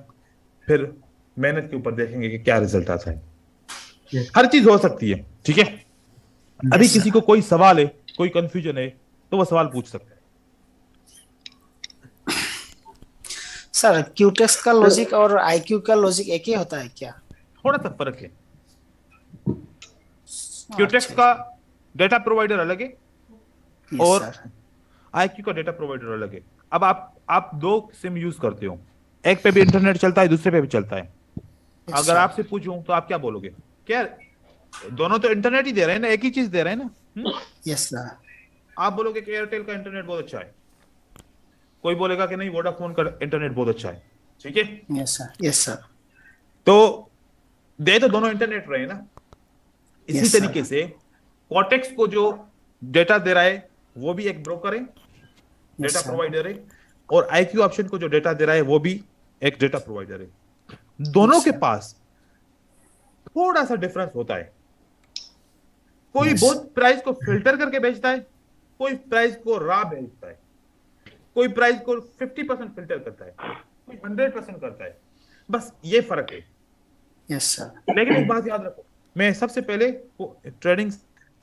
फिर मेहनत के ऊपर देखेंगे कि क्या रिजल्ट आता है। हर चीज हो सकती है, ठीक है। अभी Yes, किसी को कोई सवाल है, कोई कंफ्यूजन है, तो वो सवाल पूछ सकता है। सर क्यूटेक्स का लॉजिक और आईक्यू का लॉजिक एक ही होता है क्या? थोड़ा सा फर्क है। क्यूटेक्स का डेटा प्रोवाइडर अलग है Yes, और sir. आईक्यू का डेटा प्रोवाइडर अलग है। अब आप दो सिम यूज करते हो, एक पे भी इंटरनेट चलता है, दूसरे पे भी चलता है। Yes, अगर sir. आपसे पूछूं तो आप क्या बोलोगे? क्या दोनों तो इंटरनेट ही दे रहे हैं ना, एक ही चीज दे रहे हैं ना। Yes, sir. आप बोलोगे कि एयरटेल का इंटरनेट बहुत अच्छा है, कोई बोलेगा कि नहीं वोडाफोन का इंटरनेट बहुत अच्छा है, ठीक है। Yes, sir. Yes, sir. तो दे तो दोनों इंटरनेट रहे ना। इसी Yes, sir. तरीके से कॉर्टेक्स को जो डेटा दे रहा है वो भी एक ब्रोकर है, डेटा sir. प्रोवाइडर है, और आईक्यू ऑप्शन को जो डेटा दे रहा है वो भी एक डेटा प्रोवाइडर है। दोनों Yes, के sir. पास थोड़ा सा डिफरेंस होता है। कोई Yes. बहुत प्राइस को फिल्टर करके बेचता है, कोई प्राइस को रा बेचता है, कोई प्राइस को 50% फिल्टर करता है, कोई 100% करता है। बस ये फर्क है। Yes, sir. लेकिन एक बात याद रखो, मैं सबसे पहले ट्रेडिंग,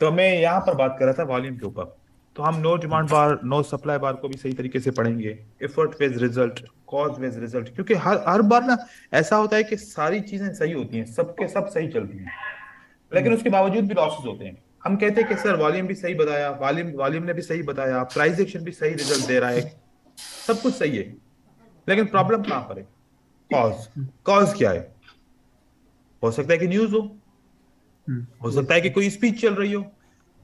तो मैं यहाँ पर बात कर रहा था वॉल्यूम के ऊपर। तो हम नो डिमांड बार, नो सप्लाई बार को भी सही तरीके से पढ़ेंगे, effort based result, cause based result, क्योंकि हर बार ना ऐसा होता है कि सारी चीजें सही होती हैं, सबके सब सही चलती हैं, लेकिन उसके बावजूद भी लॉसेस होते हैं। हम कहते हैं कि सर वॉल्यूम भी सही बताया, वॉल्यूम ने भी सही बताया, प्राइस एक्शन भी सही रिजल्ट दे रहा है, सब कुछ सही है, लेकिन प्रॉब्लम कहाँ पर है? कॉज क्या है? हो सकता है कि न्यूज हो सकता है कि कोई स्पीच चल रही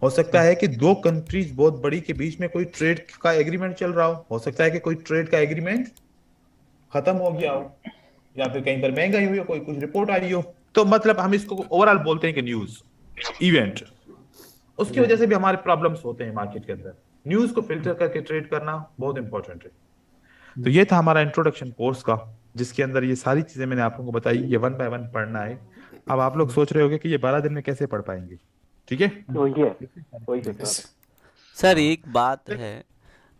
हो सकता है कि दो कंट्रीज बहुत बड़ी के बीच में कोई ट्रेड का एग्रीमेंट चल रहा हो सकता है कि कोई ट्रेड का एग्रीमेंट खत्म हो गया हो, या फिर कहीं पर महंगाई हुई हो, कोई कुछ रिपोर्ट आई हो। तो मतलब हम इसको ओवरऑल बोलते हैं कि न्यूज इवेंट, उसकी वजह से भी हमारे प्रॉब्लम्स होते हैं मार्केट के अंदर। न्यूज को फिल्टर करके ट्रेड करना बहुत इंपॉर्टेंट है। तो ये था हमारा इंट्रोडक्शन कोर्स का, जिसके अंदर ये सारी चीजें मैंने आप लोगों को बताई। ये 1 बाय 1 पढ़ना है। अब आप लोग सोच रहे होंगे कि ये 12 दिन में कैसे पढ़ पाएंगे, ठीक है? वही है सर। सर एक बात है,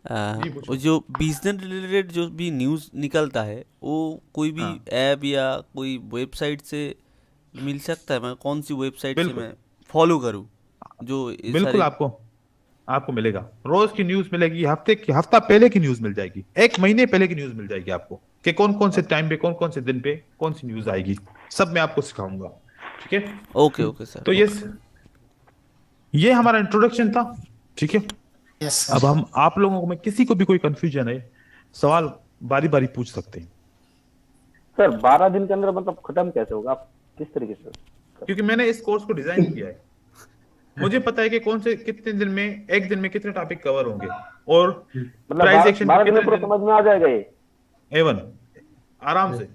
जी, पूछो। वो जो बिजनेस रिलेटेड जो भी न्यूज़ निकलता है वो कोई भी हाँ। ऐप या कोई वेबसाइट से मिल सकता है? मैं कौन सी वेबसाइट से बिल्कुल। मैं फॉलो करूं जो ये बिल्कुल सारी? आपको मिलेगा, रोज की न्यूज मिलेगी, हफ्ता पहले की न्यूज मिल जाएगी, 1 महीने पहले की न्यूज मिल जाएगी आपको, कि कौन कौन से टाइम पे, कौन कौन से दिन पे कौन सी न्यूज आएगी, सब मैं आपको सिखाऊंगा, ठीक है? Okay okay sir. तो ये हमारा इंट्रोडक्शन था, ठीक है? यस अब हम आप लोगों में किसी को भी कोई कंफ्यूजन है, सवाल बारी बारी पूछ सकते हैं, सर 12 दिन के अंदर मतलब खत्म कैसे होगा, आप किस तरीके से? क्योंकि मैंने इस कोर्स को डिजाइन किया है। मुझे पता है कि कौन से कितने दिन में, एक दिन में कितने टॉपिक कवर होंगे, और मतलब प्राइस एक्शन 12 दिन में पूरा समझ में आ जाएगा ये? एवन आराम से,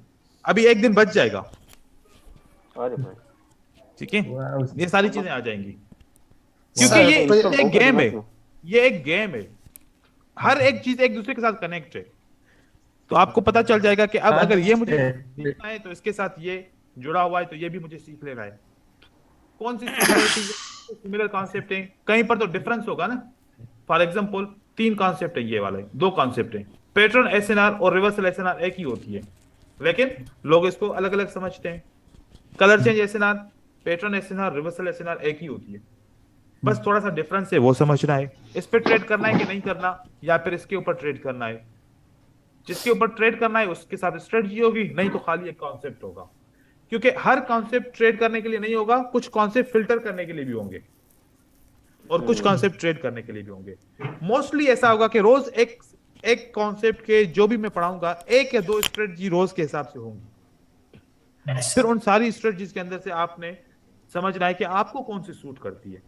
अभी एक दिन बच जाएगा, अरे भाई, ठीक है? ये सारी चीजें आ जाएंगी, सर, क्योंकि ये तो एक गेम है, ये एक गेम है, हर एक चीज एक दूसरे के साथ कनेक्ट है। तो आपको पता चल जाएगा कि अब अगर ये मुझे सीखना है तो इसके साथ ये जुड़ा हुआ है, तो ये भी मुझे सीख लेना है। कौन सी सिमिलर कॉन्सेप्ट है, कहीं पर तो डिफरेंस होगा ना। फॉर एग्जांपल 3 कॉन्सेप्ट है, ये वाले 2 कॉन्सेप्ट है, पैटर्न एसएनआर और रिवर्सल एसएनआर एक ही होती है, लेकिन लोग इसको अलग अलग समझते हैं। Colour change SNR, pattern SNR, reversal SNR एक ही होती है, बस थोड़ा सा डिफरेंस है, वो समझना है। इस पे ट्रेड करना है कि नहीं करना, या फिर इसके ऊपर ट्रेड करना है। जिसके ऊपर ट्रेड करना है उसके साथ स्ट्रेटजी होगी, नहीं तो खाली एक कॉन्सेप्ट होगा, क्योंकि हर कॉन्सेप्ट ट्रेड करने के लिए नहीं होगा, कुछ कॉन्सेप्ट फिल्टर करने के लिए भी होंगे, और कुछ कॉन्सेप्ट ट्रेड करने के लिए भी होंगे। मोस्टली ऐसा होगा कि रोज एक कॉन्सेप्ट के जो भी मैं पढ़ाऊंगा, 1 या 2 स्ट्रेटजी रोज के हिसाब से होंगी। फिर उन सारी स्ट्रेटजीज के अंदर से आपने समझना है कि आपको कौन सी सूट करती है।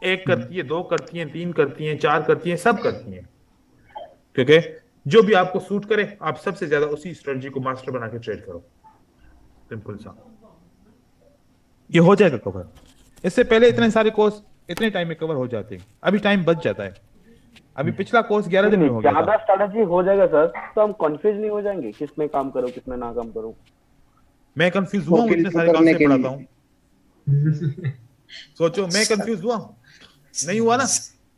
1 करती है, 2 करती है, 3 करती है, 4 करती है, सब करती है, क्योंकि जो भी आपको सूट करे, आप सबसे ज्यादा उसी स्ट्रेटजी को मास्टर बना के ट्रेड करो। सिंपल सा, ये हो जाएगा कवर। इससे पहले इतने सारे कोर्स इतने टाइम में कवर हो जाते हैं, अभी टाइम बच जाता है। अभी पिछला कोर्स 11 दिन में हो गया था। ज्यादा स्ट्रेटजी हो जाएगा सर, तो हम कंफ्यूज नहीं हो जाएंगे किस में काम करूं किस में ना काम करूं? मैं कंफ्यूज हुआ हूं, इतने सारे कॉन्सेप्ट पढ़ाता हूं। सोचो, मैं कंफ्यूज हुआ हूं, नहीं हुआ ना?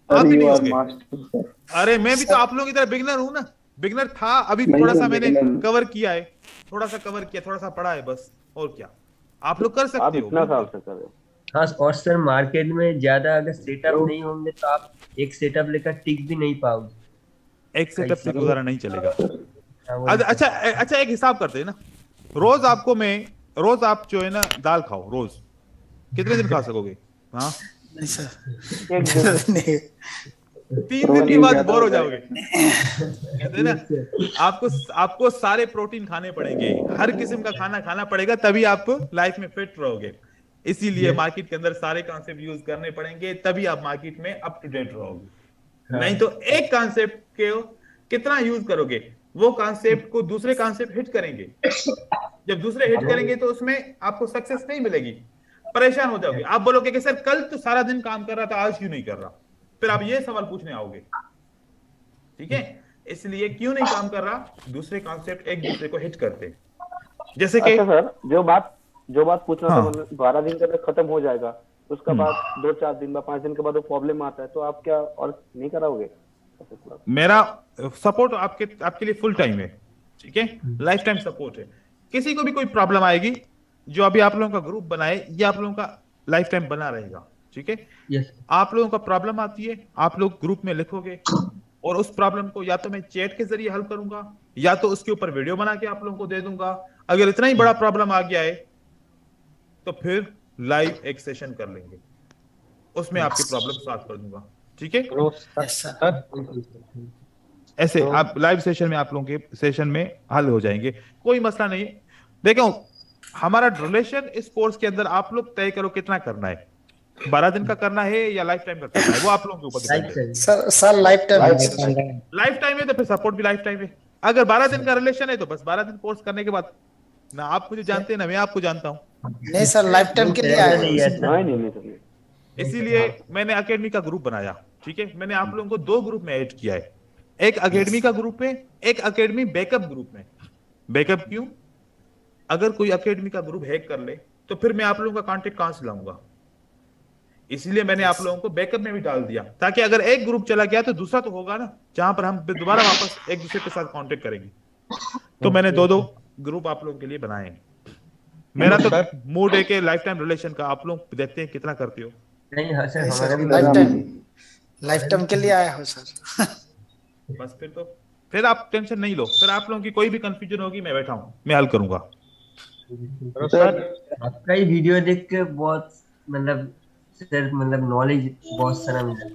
आप भी नहीं होंगे। अरे मैं भी तो आप लोगों की तरह बिगनर हूं ना, बिगनर था, अभी थोड़ा सा मैंने कवर किया है, थोड़ा सा कवर किया, थोड़ा सा पढ़ा है बस, और क्या। आप लोग कर आप सकते हो। इतना साल से कर रहे हो। हाँ, और सर मार्केट में ज्यादा अगर सेटअप नहीं होंगे तो आप एक सेटअप लेकर टिक भी नहीं पाओगे। एक सेटअप से गुजारा नहीं चलेगा। हाँ, वो अच्छा एक हिसाब करते हैं ना, रोज आप जो है ना दाल खाओ रोज, कितने दिन खा सकोगे? हाँ, नहीं सर, एक दिन नहीं 3 दिन के बाद बोर हो जाओगे। कहते हैं ना, आपको सारे प्रोटीन खाने पड़ेंगे, हर किस्म का खाना खाना पड़ेगा, तभी आप लाइफ में फिट रहोगे। इसीलिए मार्केट के अंदर सारे कॉन्सेप्ट यूज करने पड़ेंगे, तभी आप मार्केट में अप टू डेट रहोगे। नहीं तो एक कॉन्सेप्ट के कितना यूज करोगे, वो कॉन्सेप्ट को दूसरे कॉन्सेप्ट हिट करेंगे, जब दूसरे हिट करेंगे तो उसमें आपको सक्सेस नहीं मिलेगी, परेशान हो जाओगे। आप बोलोगे कि सर कल तो सारा दिन काम कर रहा था, आज क्यों नहीं कर रहा? फिर आप ये सवाल पूछने आओगे, ठीक है? इसलिए क्यों नहीं काम कर रहा, दूसरे कॉन्सेप्ट एक दूसरे को हिट करते। जैसे कि अच्छा सर, जो बात पूछना था, मतलब 12 दिन के अंदर खत्म हो जाएगा, उसका बाद 2-4 दिन बाद 5 दिन के बाद वो प्रॉब्लम आता है, तो आप क्या और नहीं कराओगे? मेरा सपोर्ट आपके लिए फुल टाइम है, ठीक है? लाइफ टाइम सपोर्ट है। किसी को भी कोई प्रॉब्लम आएगी, जो अभी आप लोगों का ग्रुप बनाए, ये आप लोगों का लाइफ टाइम बना रहेगा, ठीक है? यस, आप लोगों का प्रॉब्लम आती है, आप लोग ग्रुप में लिखोगे, और उस प्रॉब्लम को या तो मैं चैट के जरिए हल करूंगा, या तो उसके ऊपर वीडियो बना के आप लोगों को दे दूंगा। अगर इतना ही बड़ा प्रॉब्लम आ गया है तो फिर लाइव एक सेशन कर लेंगे, उसमें आपकी प्रॉब्लम सॉल्व कर दूंगा, ठीक है? यस सर, ऐसे आप लाइव सेशन में आप लोगों के सेशन में हल हो जाएंगे, कोई मसला नहीं है। देखो, हमारा ड्यूरेशन इस कोर्स के अंदर आप लोग तय करो कितना करना है, 12 दिन का करना है या लाइफ टाइम का करना है, वो आप लोगों के ऊपर डिपेंड है। सर लाइफ टाइम है सर। लाइफ टाइम है तो फिर सपोर्ट भी लाइफ टाइम है। अगर 12 दिन का रिलेशन है तो बस 12 दिन कोर्स करने के बाद, ना आप मुझे जानते हैं ना मैं आपको जानता हूँ। नहीं सर, लाइफ टाइम के लिए आया है। नहीं इसीलिए मैंने एकेडमी का ग्रुप बनाया, ठीक है। मैंने आप लोगों को 2 ग्रुप में ऐड किया है, एक एकेडमी का ग्रुप में, एक एकेडमी बैकअप ग्रुप में। बैकअप क्यों? अगर कोई एकेडमी का ग्रुप हैक कर ले तो फिर मैं आप लोगों का कांटेक्ट कहां से लाऊंगा, इसलिए मैंने आप लोगों को बैकअप में भी डाल दिया, ताकि अगर एक ग्रुप चला गया तो दूसरा तो होगा ना, जहां पर हम दोबारा वापस एक दूसरे के साथ कांटेक्ट करेंगे। तो मैंने 2-2 ग्रुप आप लोगों के लिए बनाए हैं। मेरा तो मूड है कि लाइफ टाइम रिलेशन का, आप लोग देखते हैं कितना करते हो। नहीं हाँ सर, हमारा भी लाइफ टाइम के लिए आया हो सर। बस फिर आप टेंशन नहीं लो, फिर आप लोगों की कोई भी कंफ्यूजन होगी मैं बैठा हूं, मैं हल करूंगा। सर आपका ही वीडियो देख के बहुत मतलब नॉलेज बहुत सारा मिला,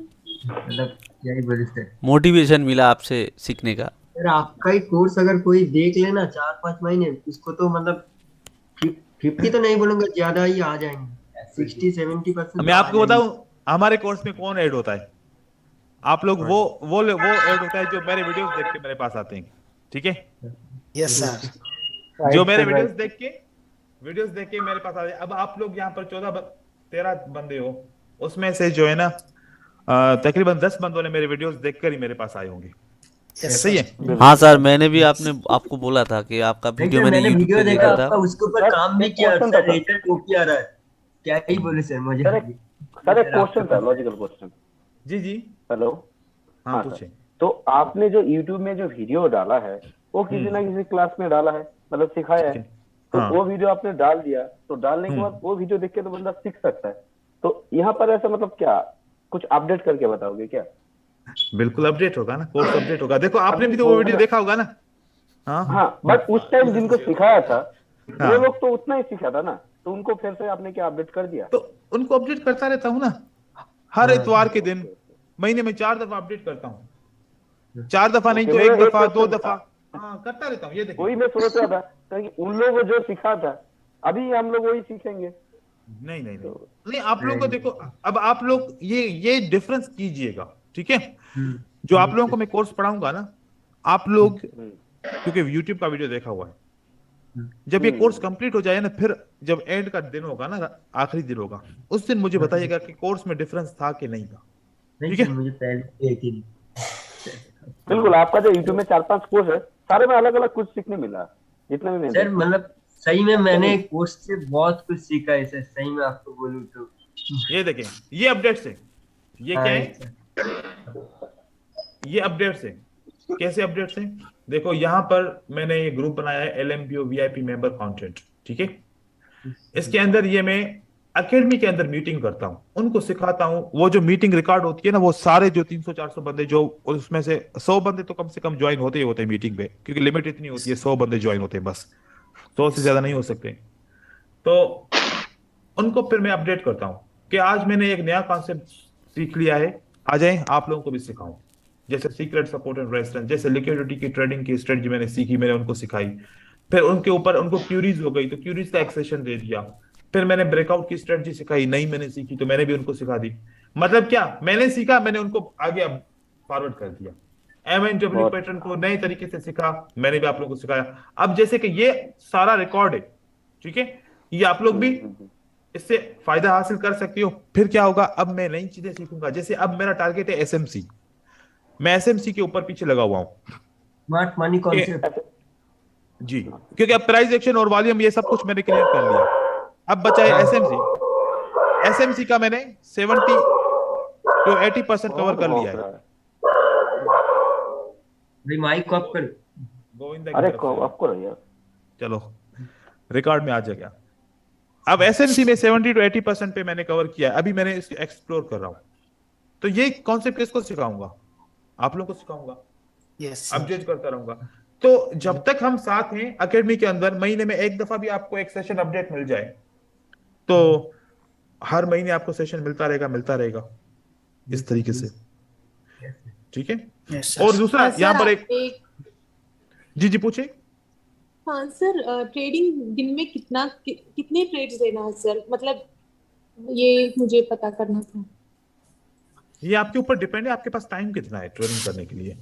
मतलब क्या ही बोले सर, मोटिवेशन मिला आपसे सीखने का। सर आपका ही कोर्स अगर कोई देख लेना 4-5 महीने, उसको तो मतलब 50 तो नहीं बोलूंगा, ज्यादा ही आ जाएंगे, 60-70%। मैं आपको बताऊं हमारे कोर्स में कौन ऐड होता है, आप लोग वो ऐड होता है जो मेरे वीडियोस देख के मेरे पास आते हैं, ठीक है। Yes sir. जो मेरे वीडियोस देख के मेरे पास आते हैं। अब आप लोग यहाँ पर 13 बंदे हो, उसमें से जो है ना तकरीबन 10 बंदों ने मेरे वीडियोस देखकर ही मेरे पास आए होंगे, ऐसे ही है। हाँ सर, मैंने भी आपको बोला था कि आपका वीडियो मैंने YouTube पे देखा था, उसके ऊपर काम भी किया सर, रिजल्ट ओपी आ रहा है, क्या ही बोले सर मुझे। सर एक क्वेश्चन था, लॉजिकल क्वेश्चन। जी हेलो। हाँ पूछे। तो आपने जो YouTube में जो वीडियो डाला है वो किसी ना किसी क्लास में डाला है, मतलब सिखाया है, तो वो वीडियो आपने डाल दिया, तो डालने के बाद वो वीडियो देख के तो बंदा सीख सकता है। तो यहाँ पर ऐसा मतलब क्या कुछ अपडेट करके बताओगे क्या? बिल्कुल अपडेट होगा ना, कोर्स अपडेट होगा। देखो आपने भी तो वो वीडियो देखा होगा ना। हाँ बट उस टाइम जिनको सिखाया था वो लोग तो उतना ही सीखा था ना, तो उनको फिर से आपने क्या अपडेट कर दिया? तो उनको अपडेट करता रहता हूँ ना, हर इतवार के दिन महीने में 4 दफा अपडेट करता हूँ। 4 दफा नहीं तो 1 दफा 2 दफा करता रहता हूँ। ये देखो, वही मैं सोच रहा था कि उन लोगों को जो सीखा था अभी हम लोग वही सीखेंगे। नहीं आप लोगों को देखो, अब आप लोग ये डिफरेंस कीजिएगा, ठीक है। जो आप लोगों को मैं कोर्स पढ़ाऊंगा ना, आप लोग क्योंकि YouTube का वीडियो देखा हुआ है, जब ये कोर्स कंप्लीट हो जाए ना, फिर जब एंड का दिन होगा ना, आखिरी दिन होगा, उस दिन मुझे बताइएगा कि कोर्स में डिफरेंस था कि नहीं था, ठीक है। मुझे पहले एक ही बिल्कुल, आपका जो YouTube में 4-5 कोर्स है सारे में अलग अलग कुछ सीखने मिला, जितना भी सर मतलब सही में मैंने कोर्स से बहुत कुछ सीखा है सर, सही में आपको बोलूं तो। ये देखें, ये अपडेट्स है, ये क्या है, ये अपडेट्स है। कैसे अपडेट्स हैं? देखो यहाँ पर मैंने ये ग्रुप बनाया है LMPO VIP मेंबर कंटेंट, ठीक है। इसके अंदर ये मैं एकेडमी के अंदर मीटिंग करता हूँ, उनको सिखाता हूँ। वो जो मीटिंग रिकॉर्ड होती है ना, वो सारे जो 300-400 बंदे, जो उसमें से 100 बंदे तो कम से कम ज्वाइन होते ही होते हैं मीटिंग पे, क्योंकि लिमिट इतनी होती है, 100 बंदे ज्वाइन होते हैं, बस 100 से ज्यादा नहीं हो सकते। तो उनको फिर मैं अपडेट करता हूँ कि आज मैंने एक नया कॉन्सेप्ट सीख लिया है, आ जाए आप लोगों को भी सिखाऊं। जैसे सीक्रेट सपोर्ट एंड रेजिस्टेंस, जैसे लिक्विडिटी की ट्रेडिंग की स्ट्रेटजी मैंने सीखी, मैंने उनको सिखाई। फिर उनके ऊपर उनको क्यूरीज हो गई तो क्यूरीज का एक्सेशन दे दिया। फिर मैंने ब्रेकआउट की स्ट्रेटजी सिखाई, नई मैंने सीखी तो मैंने भी उनको सिखा दी। मतलब क्या मैंने सीखा, मैंने उनको आगे फॉरवर्ड कर दिया। MNW पैटर्न को नए तरीके से सीखा, मैंने भी आप लोगों को सिखाया। अब जैसे कि ये सारा रिकॉर्ड है, ठीक है, ये आप लोग भी इससे फायदा हासिल कर सकते हो। फिर क्या होगा, अब मैं नई चीजें सीखूंगा। जैसे अब मेरा टारगेट है SMC, मैं SMC के ऊपर पीछे लगा हुआ हूं, स्मार्ट मनी कॉन्सेप्ट जी, क्योंकि अब प्राइस एक्शन और वॉल्यूम ये सब कुछ मैंने क्लियर कर लिया। अब बचा है SMC का मैंने 70 to 80% कवर कर लिया है। माइक ऑफ कर, गोविंदा अरे ऑफ करो यार, चलो रिकॉर्ड में आ जाएगा। अब SMC में 70 to 80% पे मैंने कवर किया है, अभी मैंने इसको एक्सप्लोर कर रहा हूं। तो ये कॉन्सेप्ट किसको सिखाऊंगा? आप लोगों को सिखाऊंगा, अपडेट करता रहूंगा। तो जब तक हम साथ हैं एकेडमी के अंदर, महीने में एक दफा भी आपको एक सेशन अपडेट मिल जाए तो हर महीने आपको सेशन मिलता रहेगा इस तरीके से, ठीक है। और दूसरा यहाँ पर एक जी पूछे। हाँ सर, ट्रेडिंग दिन में कितने ट्रेड्स देना है सर, मतलब ये मुझे पता करना था। ये आपके ऊपर डिपेंड है, आपके पास टाइम कितना है ट्रेडिंग करने के लिए।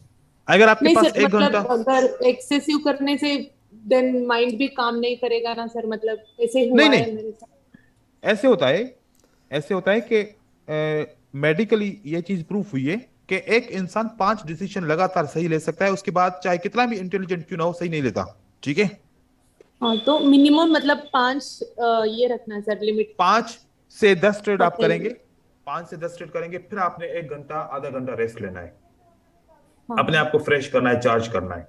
अगर आपके नहीं पास सर, एक घंटा, मतलब अगर एक्सेसिव करने से देन माइंड भी काम नहीं करेगा ना सर, मतलब ऐसे नहीं हुआ नहीं, है मेरे साथ। ऐसे होता है, ऐसे होता है कि मेडिकली ये चीज प्रूफ हुई है कि एक इंसान 5 डिसीजन लगातार सही ले सकता है, उसके बाद चाहे कितना भी इंटेलिजेंट क्यों ना हो सही नहीं लेता। ठीक है, हाँ तो मिनिमम मतलब 5 ये रखना है सर लिमिट। 5 से 10 ट्रेड आप पता करेंगे, ही। 5 से 10 ट्रेड करेंगे, फिर आपने 1 घंटा आधा घंटा रेस्ट लेना है, अपने हाँ। आप को फ्रेश करना है, चार्ज करना है।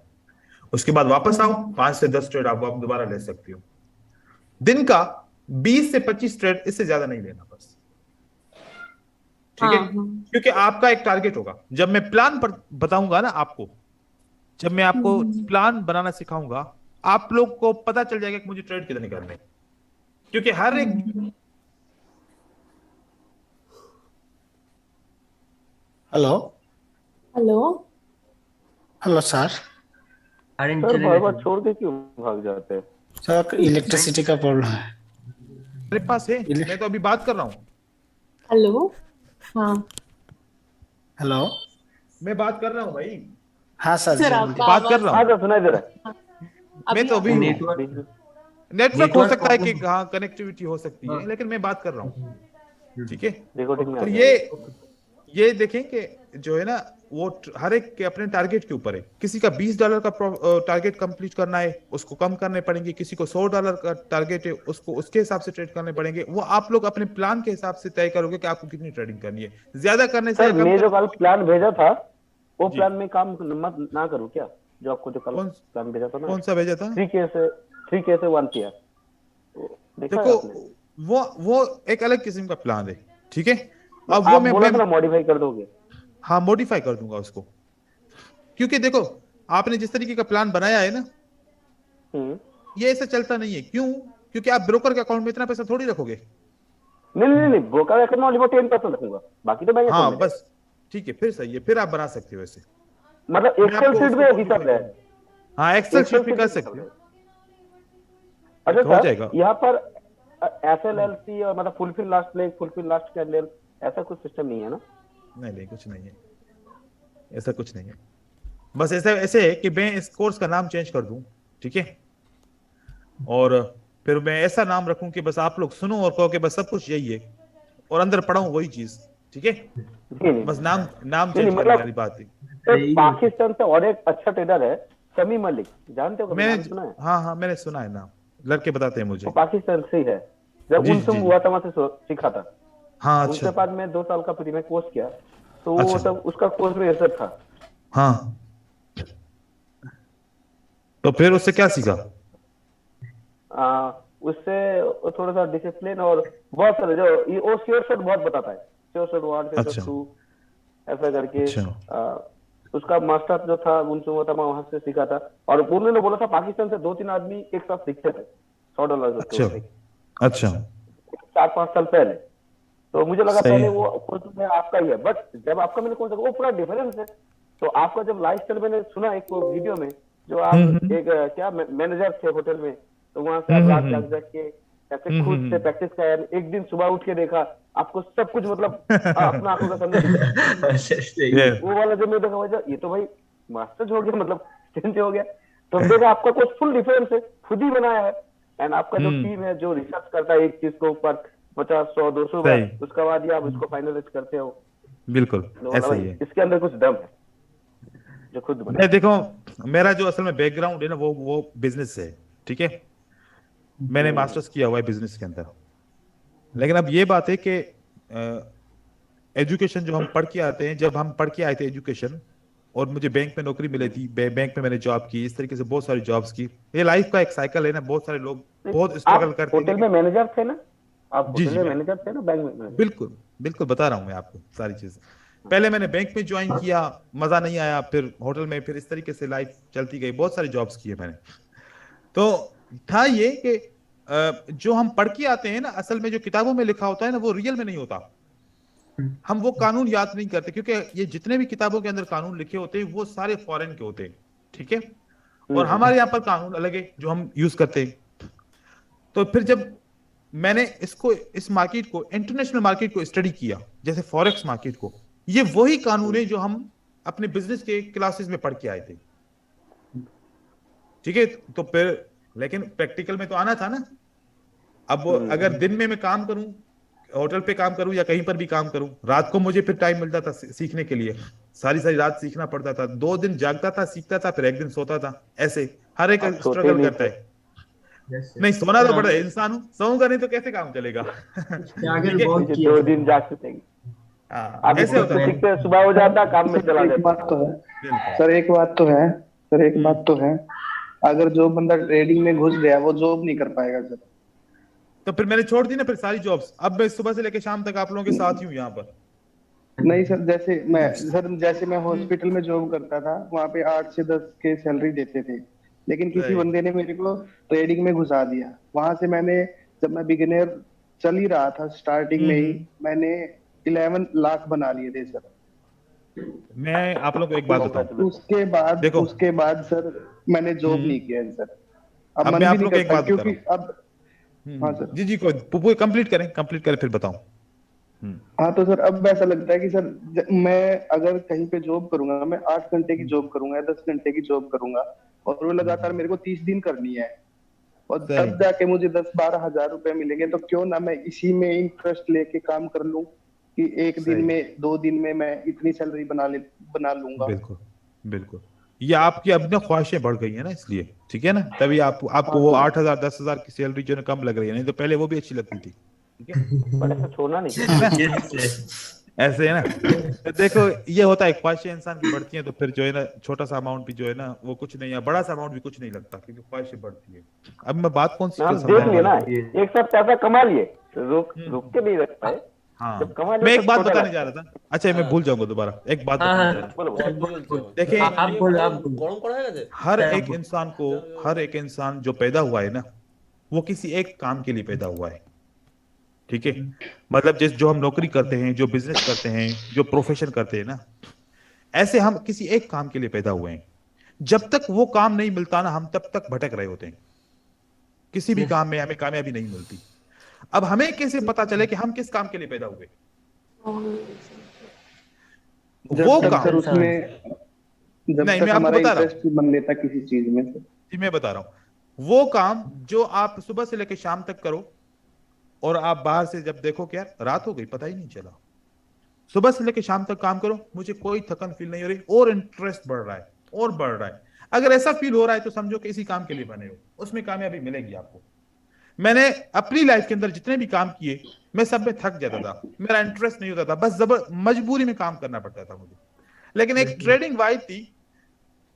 उसके बाद वापस आओ, हम्म। 5 से 10 ट्रेड आप दोबारा ले सकती हो। दिन का 20 से 25 ट्रेड, इससे ज्यादा नहीं लेना बस। ठीक हाँ है, हाँ। क्योंकि आपका एक टारगेट होगा। जब मैं प्लान पर बताऊंगा ना आपको, जब मैं आपको हम्म। प्लान बनाना सिखाऊंगा, आप लोग को पता चल जाएगा कि मुझे ट्रेड कितने करने हैं। क्योंकि हर एक, हम्म। हेलो। हेलो। Hello sir. अरे सर चलेगा बार बार चलेगा। छोड़ के क्यों भाग जाते हैं? सर इलेक्ट्रिसिटी का प्रॉब्लम है। मेरे पास है, मैं तो अभी बात कर रहा हूं। हेलो। हाँ हेलो। मैं बात कर रहा हूं भाई, हाँ सर सर, जी बोलिए। आपका बात कर आवाज। रहा हाँ हूं। सर सुनाई दे रहा है। हाँ, मैं अभी तो आ अभी, रहा है। नेटवर्क नेटवर्क हो नेटवर्क सकता है कि प्रॉब्लम। हाँ कनेक्टिविटी हो सकती है, हाँ। लेकिन मैं बात कर रहा हूँ। ठीक है, रिकॉर्डिंग में आ तो जाएगा। ये देखें कि जो है ना, वो हर एक के अपने टारगेट के ऊपर है। किसी का $20 का टारगेट कंप्लीट करना है, उसको कम करने पड़ेंगे। किसी को $100 का टारगेट है, उसको उसके हिसाब से ट्रेड करने पड़ेंगे। वो आप लोग अपने प्लान के हिसाब से तय करोगे कि आपको कितनी ट्रेडिंग करनी है, ज्यादा करने से सर या कम मैं जो करने कल से। प्लान भेजा था, वो जी, प्लान में काम मत ना करूँ क्या? जो आपको जो कल कौन प्लान भेजा था ना, कौन सा भेजा था? 3K से 1 PR, तो देखा है देखो, आपने? वो एक अलग किस्म का प्लान है। ठीक है, तो अब वो आप बोला मैं था ना मॉडिफाई कर दोगे। हाँ मॉडिफाई कर दूंगा उसको। क्योंकि देखो, आपने जिस तरीके का प्लान बनाया है ना, हम्म। ये ऐसा चलता नहीं है। क्यों? क्योंकि आप ब्रोकर के अकाउंट में इतना पैसा थोड़ी रखोगे। नहीं नहीं नहीं, ब्रोकर अकाउंट में ओनली 10% रखूंगा, बाकी तो बैंक अकाउंट हाँ में जाएगा। बस, ठीक है, फिर सही है, फिर आप बना सकते हो ऐसे। मतलब मैं एक्सेल आपको शीट उसको में मॉडिफाई हिसाब कर रहे। दूंगा। हाँ, एक्सेल एक्सेल शीट में शीट कर में सकते हिसाब हो, रहे। अच्छा हो सर, जाएगा। यहाँ पर FLLC और मतलब fulfil last leg, fulfil last candle, ऐसा कुछ सिस्टम नहीं है ना? नहीं नहीं, कुछ नहीं है, ऐसा कुछ नहीं है। बस ऐसा ऐसे है कि मैं इस कोर्स का नाम चेंज कर दूं। ठीक है, और फिर मैं ऐसा नाम रखूं कि बस आप लोग सुनो और कहो कि बस सब कुछ यही है, और अंदर पड़ा हूं वही चीज। ठीक है, नहीं नहीं बस नाम नाम नहीं चेंज नहीं, करने मतलब वाली बात है। सर यही होता पाकिस्तान से और एक अच्छा ट्रेडर है, शमी मलिक, जानते हो? कभी मैंने नाम सुना है? हाँ हाँ, मैंने सुना है नाम, लड़के बताते हैं वो मुझे। पाकिस्तान से ही है। जब जी जी उनसे जी जी। हुआ था वहां से सीखा था। हाँ अच्छा। उनके बाद मैं 2 साल का फ्री में कोर्स किया, तो वो अच्छा। तब उसका कोर्स में ऐसा था। हाँ, तो फिर उससे क्या सीखा? उससे वो थोड़ा सा डिसिप्लिन और बहुत सारे जो वो श्योर शॉट बहुत बताता है, श्योर शॉट 1, श्योर शॉट अच्छा 2, ऐसा करके। अच्छा उसका मास्टर जो था उनसे हुआ था, मैं वहां से सीखा था। और उन्होंने बोला था पाकिस्तान से 2-3 आदमी एक साथ सीखते थे $100 के अच्छा कोर्स में, अच्छा। 4-5 साल पहले। तो मुझे लगा सही पहले है। वो कोर्स में आपका ही है, बट जब आपका मैंने कोर्स वो पूरा डिफरेंस है। तो आपका जब लाइफ स्टाइल मैंने सुना एक वीडियो में, जो आप हम्म एक क्या मैनेजर थे होटल में, तो वहां से आप रात जाग जाग के ऐसे खुद से हम्म। प्रैक्टिस किया। एक दिन सुबह उठ के देखा, आपको सब कुछ मतलब अपना आंखों के सामने दिख रहा है। है। सही ये है। वो वाला जब मैं देखा, वजह ये तो भाई मास्टर हो गया, मतलब चेंज हो गया। तो हम देखा आपका कुछ फुल डिफरेंस है, खुद ही बनाया है। एंड आपका जो टीम है जो रिसर्च करता है एक चीज को ऊपर 50, 100, 200 बार, सही, उसके बाद ही आप इसको फाइनलाइज करते हो। बिल्कुल तो बोला ऐसा भाई ही है। इसके अंदर कुछ दम है, जो खुद मैं बनाया। देखो, मेरा जो असल में बैकग्राउंड है ना, वो बिजनेस है। ठीक है, मैंने हम्म। मास्टर्स किया हुआ है बिजनेस के अंदर। लेकिन अब ये बात है कि एजुकेशन जो हम पढ़ के आते हैं, जब हम पढ़ के आए थे एजुकेशन, और मुझे बैंक में नौकरी मिली थी, बैंक में मैंने जॉब की, इस तरीके से बहुत सारी जॉब्स की। ये लाइफ का एक साइकिल है ना, बहुत सारे लोग नहीं, बहुत स्ट्रगल आप करते हैं, होटल में लेकिन मैनेजर थे ना? आप जी होटल जी, में मैं मैनेजर थे ना, बैंक में मैनेजर? बिल्कुल बिल्कुल बता रहा हूँ मैं आपको सारी चीज। पहले मैंने बैंक में ज्वाइन किया, मजा नहीं आया, फिर होटल में, फिर इस तरीके से लाइफ चलती गई, बहुत सारी जॉब्स की है मैंने। तो था ये कि जो हम पढ़ के आते हैं ना, असल में जो किताबों में लिखा होता है ना, वो रियल में नहीं होता। हम वो कानून याद नहीं करते, क्योंकि ये जितने भी किताबों के अंदर कानून लिखे होते हैं वो सारे फॉरेन के होते हैं। ठीक है, और हमारे यहाँ पर कानून अलग है जो हम यूज करते हैं। तो फिर जब मैंने इस मार्केट को, इंटरनेशनल मार्केट को स्टडी किया, जैसे फॉरेक्स मार्केट को, ये वही कानून है जो हम अपने बिजनेस के क्लासेस में पढ़ के आए थे। ठीक है, तो फिर लेकिन प्रैक्टिकल में तो आना था ना। अब अगर दिन में मैं काम करूं, होटल पे काम करूं या कहीं पर भी काम करूं, रात को मुझे फिर टाइम मिलता था सीखने के लिए, सारी सारी रात सीखना पड़ता था, 2 दिन जागता था, सीखता था, फिर 1 दिन सोता था। ऐसे हर एक स्ट्रगल करता है। नहीं, सोना तो बड़ा इंसान हूं, सोऊंगा नहीं तो कैसे काम चलेगा। बहुत 2 दिन जाग सकते ऐसे होता है। सुबह हो जाता, काम में चला एक जाता। बात तो है सर, एक बात तो है, अगर जो बंदा ट्रेडिंग में घुस गया वो जॉब नहीं कर पाएगा सर। तो फिर मैंने छोड़ दी ना फिर सारी जॉब्स। अब मैं सुबह से लेकर शाम तक आप लोगों के साथ ही हूँ यहाँ पर। नहीं सर, जैसे मैं हॉस्पिटल में जॉब करता था, वहाँ पे 8 से 10 के सैलरी देते थे, लेकिन किसी बंदे ने मेरे को ट्रेडिंग में घुसा दिया। वहां से मैंने, जब मैं बिगिनर चल ही रहा था, स्टार्टिंग में ही मैंने 11 लाख बना लिए थे सर। मैं आप लोगों को एक बात बताऊं, उसके बाद सर मैंने जॉब नहीं किया है सर। अब मैं आप लोगों को एक बात क्योंकि अब हाँ सर जी कोई कंप्लीट करें फिर बताऊं। हाँ तो सर, अब ऐसा लगता है कि सर मैं अगर कहीं पे जॉब करूंगा, मैं 8 घंटे की जॉब करूंगा या 10 घंटे की जॉब करूंगा, और वो लगातार मेरे को 30 दिन करनी है, और तब जाके मुझे 10-12 हजार रुपए मिलेंगे, तो क्यों ना मैं इसी में इंटरेस्ट लेके काम कर लूं कि 1 दिन में 2 दिन में मैं इतनी सैलरी बना लूंगा। बिल्कुल ये आपकी अब ना ख्वाहिशें बढ़ गई है ना, इसलिए ठीक है ना, तभी आपको वो 8,000 10,000 की सैलरी जो है कम लग रही है, नहीं तो पहले वो भी अच्छी लगती थी। ठीक है, बड़े से छोड़ना नहीं ऐसे है ना। तो देखो ये होता है, ख्वाहिशें इंसान की बढ़ती हैं, तो फिर जो है ना छोटा सा अमाउंट भी जो है ना वो कुछ नहीं है, बड़ा सा अमाउंट भी कुछ नहीं लगता, क्योंकि ख्वाहिशें बढ़ती है। अब मैं बात कौन सी देख लिए ना, एक साथ पैसा कमा लिए, रुक के नहीं रख पाए। हाँ, मैं एक बात बताने जा रहा था। अच्छा, मैं भूल जाऊंगा दोबारा, एक बात बताने जा रहा था। देखिए, हर एक इंसान जो पैदा हुआ है ना, वो किसी एक काम के लिए पैदा हुआ है। ठीक है, मतलब जो हम नौकरी करते हैं, जो बिजनेस करते हैं, जो प्रोफेशन करते हैं ना, ऐसे हम किसी एक काम के लिए पैदा हुए हैं। जब तक वो काम नहीं मिलता ना, हम तब तक भटक रहे होते हैं। किसी भी काम में हमें कामयाबी नहीं मिलती। अब हमें कैसे पता चले कि हम किस काम के लिए पैदा हुए? वो काम उसमें जब नहीं, तक मैं आपको हमारा बता रहा इंटरेस्ट बन लेता किसी चीज में। जी, मैं बता रहा हूं, वो काम जो आप सुबह से लेकर शाम तक करो, और आप बाहर से जब देखो कि यार रात हो गई, पता ही नहीं चला। सुबह से लेकर शाम तक काम करो, मुझे कोई थकन फील नहीं हो रही, और इंटरेस्ट बढ़ रहा है और बढ़ रहा है। अगर ऐसा फील हो रहा है तो समझो कि इसी काम के लिए बने हो, उसमें कामयाबी मिलेगी आपको। मैंने अपनी लाइफ के अंदर जितने भी काम किए, मैं सब में थक जाता था, मेरा इंटरेस्ट नहीं होता था, बस मजबूरी में काम करना पड़ता था मुझे। लेकिन एक ट्रेडिंग वाइब थी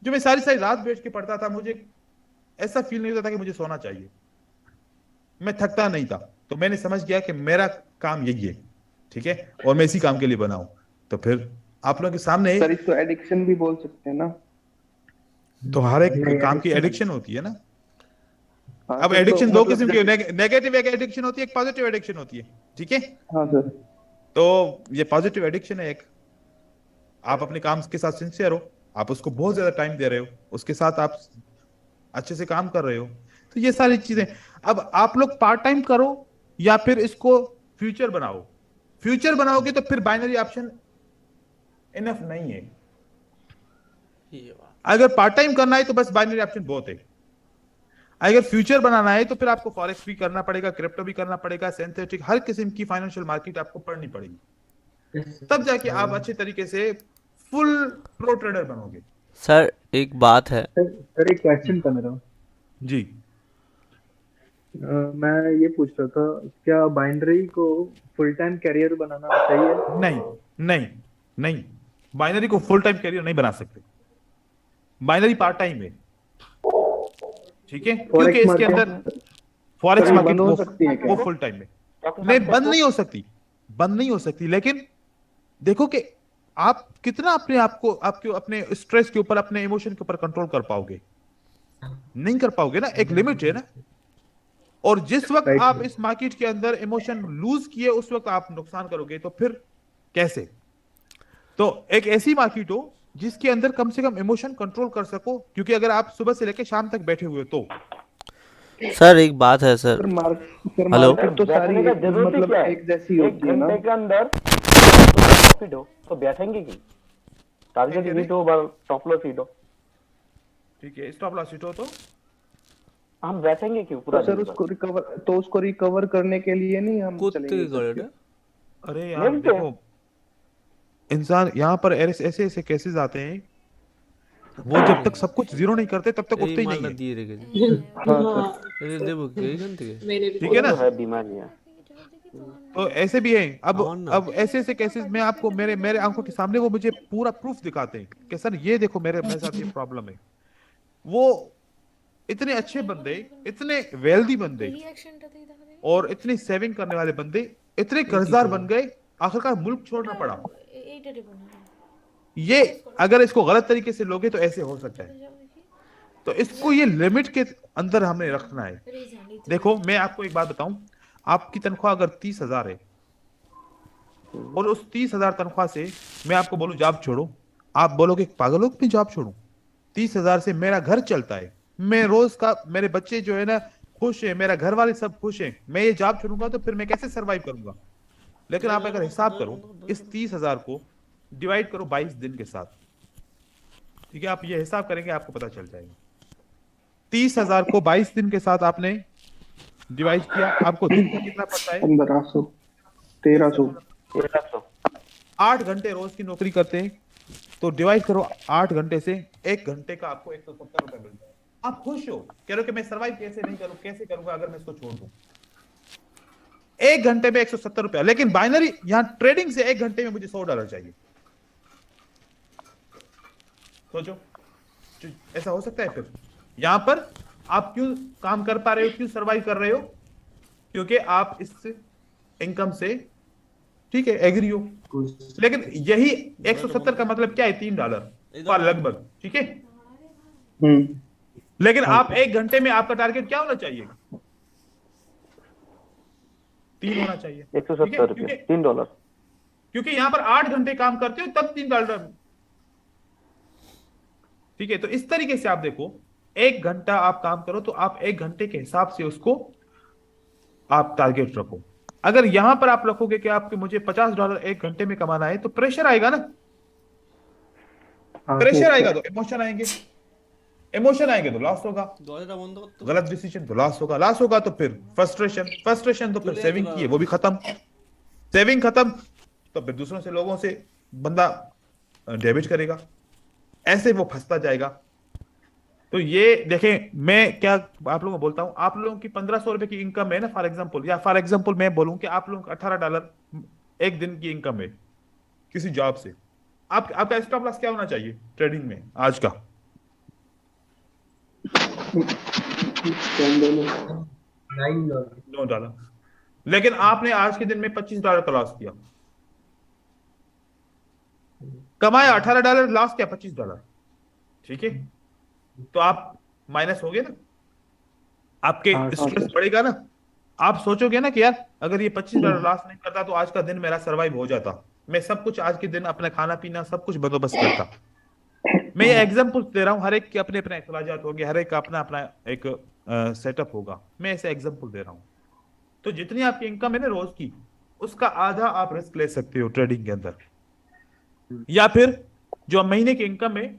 जो मैं सारी सारी रात बैठ के पढ़ता था, मुझे ऐसा फील नहीं होता था कि मुझे सोना चाहिए, मैं थकता नहीं था। तो मैंने समझ गया कि मेरा काम यही है, ठीक है, और मैं इसी काम के लिए बना हूं। तो फिर आप लोगों के सामने सर, इसको एडिक्शन भी बोल सकते हैं ना। तो हर एक काम की एडिक्शन होती है ना। अब एडिक्शन दो किस्म की, नेगेटिव एक एडिक्शन होती है, एक पॉजिटिव एडिक्शन होती है। ठीक है, हाँ सर। तो ये पॉजिटिव एडिक्शन है एक, आप अपने काम के साथ सिंसियर हो, आप उसको बहुत ज्यादा टाइम दे रहे हो, उसके साथ आप अच्छे से काम कर रहे हो, तो ये सारी चीजें। अब आप लोग पार्ट टाइम करो या फिर इसको फ्यूचर बनाओ। फ्यूचर बनाओगे तो फिर बाइनरी ऑप्शन इनफ नहीं है। अगर पार्ट टाइम करना है तो बस बाइनरी ऑप्शन बहुत है। अगर फ्यूचर बनाना है तो फिर आपको फॉरेक्स भी करना पड़ेगा, क्रिप्टो भी करना पड़ेगा, सिंथेटिक, हर किस्म की फाइनेंशियल मार्केट आपको पढ़नी पड़ेगी, तब जाके आप अच्छे तरीके से फुल प्रो ट्रेडर बनोगे। सर एक बात है सर, एक क्वेश्चन था मेरा जी। मैं ये पूछ रहा था, क्या बाइनरी को फुल टाइम कैरियर बनाना सही है? नहीं नहीं नहीं, बाइनरी को फुल टाइम कैरियर नहीं बना सकते। बाइनरी पार्ट टाइम है, ठीक है, क्योंकि इसके अंदर फॉरेक्स मार्केट वो फुल टाइम में नहीं, बंद नहीं हो सकती, बंद नहीं हो सकती। लेकिन देखो कि आप कितना अपने आप को, आपके अपने स्ट्रेस के ऊपर, अपने इमोशन के ऊपर कंट्रोल कर पाओगे। नहीं कर पाओगे ना, एक लिमिट है ना। और जिस वक्त आप इस मार्केट के अंदर इमोशन लूज किए, उस वक्त आप नुकसान करोगे, तो फिर कैसे? तो एक ऐसी मार्केट हो जिसके अंदर कम से कम इमोशन कंट्रोल कर सको, क्योंकि अगर आप सुबह से लेकर शाम तक बैठे हुए तो सर एक बात है सर, सर हेलो मार्केट तो सारी बैठने का जरूरत ही मतलब क्या है? एक जैसी एक होती है ना। घंटे के अंदर प्रॉफिट हो तो बैठेंगे क्यों? टारगेट हिट हो, स्टॉप लॉस हिट हो, ठीक है, स्टॉप लॉस हिट हो तो हम बैठेंगे क्यों पूरा तो सर दिन भर? उसको रिकवर करने के लिए नहीं हम कुत्ते चलेंगे की सर। गलत है। अरे यार मिलते हैं। देखो, इंसान यहाँ पर ऐसे ऐसे केसेस आते हैं, वो जब तक सब कुछ जीरो नहीं करते तब तक उठते ही नहीं है। दिए रे हाँ देखो कई घंटे के मेरे भी ठीक है ना? तो है बीमारियां। तो ऐसे भी है। आवन ना। अब ऐसे ऐसे केसेस मैं आपको मेरे मेरे आंखों के सामने वो मुझे पूरा प्रूफ दिखाते हैं कि सर ये देखो मेरे साथ ये प्रॉब्लम है। वो इतने अच्छे बंदे, इतने वेल्दी बंदे और इतनी सेविंग करने वाले बंदे इतने कर्जदार बन गए, आखिरकार मुल्क छोड़ना पड़ा। ये अगर इसको गलत तरीके से लोगे तो ऐसे हो सकता है। तो इसको ये लिमिट के अंदर हमें रखना है। देखो मैं आपको एक बात बताऊं, आपकी तनख्वाह अगर 30,000 है और उस 30,000 तनख्वाह से मैं आपको बोलूं जॉब छोड़ो, आप बोलोगे पागल हो, मैं जॉब छोड़ूं? 30,000 से मेरा घर चलता है, मैं रोज का, मेरे बच्चे जो है ना खुश है, मेरा घर वाले सब खुश हैं, मैं ये जॉब छोड़ूंगा तो फिर मैं कैसे सरवाइव करूंगा? लेकिन आप अगर हिसाब करो, इस 30,000 को डिवाइड करो 22 दिन के साथ, ठीक है? आप ये हिसाब करेंगे आपको पता चल जाएगा। 30,000 को 22 दिन के साथ आपने डिवाइड किया, आपको दिन का कितना पड़ता है? 1500 1300 8 घंटे रोज की नौकरी करते हैं, तो डिवाइड करो 8 घंटे से, 1 घंटे का आपको 170 रुपए मिलता है। आप खुश हो, कह रहे हो कि मैं सर्वाइव कैसे नहीं करूं, कैसे करूंगा अगर मैं इसको छोड़ दूं? 1 घंटे में 170 रुपया, लेकिन बाइनरी यहां ट्रेडिंग से 1 घंटे में मुझे $100 चाहिए। सोचो, ऐसा हो सकता है? फिर यहां पर आप क्यों काम कर पा रहे हो, क्यों सर्वाइव कर रहे हो? क्योंकि आप इस इनकम से, ठीक है, एग्री हो। लेकिन यही 170 का मतलब क्या है? $3 का लगभग, ठीक है? लेकिन आप 1 घंटे में आपका टारगेट क्या होना चाहिए? 3 होना चाहिए। 170 रुपये, $3। क्योंकि यहां पर 8 घंटे काम करते हो तब $3, ठीक है? तो इस तरीके से आप देखो, 1 घंटा आप काम करो तो आप 1 घंटे के हिसाब से उसको आप टारगेट रखो। अगर यहां पर आप रखोगे कि आपके मुझे $50 1 घंटे में कमाना है, तो प्रेशर आएगा ना। प्रेशर आएगा तो इमोशन आएंगे, इमोशन आएंगे तो लॉस होगा, गलत डिसीजन तो लॉस होगा, लॉस होगा तो फिर फ्रस्ट्रेशन, फ्रस्ट्रेशन तो फिर सेविंग की है वो भी खत्म, सेविंग खत्म तो फिर दूसरों से, लोगों से बंदा डेबिट करेगा, ऐसे वो फंसता जाएगा। तो ये देखें, मैं क्या आप लोगों को बोलता हूं, आप लोगों की 1500 रुपए की इनकम है ना फॉर एग्जांपल, या फॉर एग्जांपल मैं बोलूं कि आप लोगों का $18 एक दिन की इनकम है किसी जॉब से, आपका स्टॉप लॉस क्या होना चाहिए ट्रेडिंग में आज का? $9। लेकिन आपने आज के दिन में $25 का लॉस किया, कमाया $18, लॉस किया $25, ठीक है? तो आप माइनस हो गए ना, आपके स्ट्रेस बढ़ेगा ना। आप सोचोगे ना कि यार अगर ये $25 लॉस नहीं करता तो आज का दिन मेरा सर्वाइव हो जाता, मैं सब कुछ आज के दिन अपना खाना पीना सब कुछ बंदोबस्त करता। मैं ये एग्जांपल दे रहा हूँ, हर एक के अपने अपने अखराजात होंगे, हर एक का अपना अपना एक सेटअप होगा, मैं ऐसे एग्जांपल दे रहा हूँ। तो जितनी आपकी इनकम है ना रोज की, उसका आधा आप रिस्क ले सकते हो ट्रेडिंग के अंदर, या फिर जो महीने की इनकम है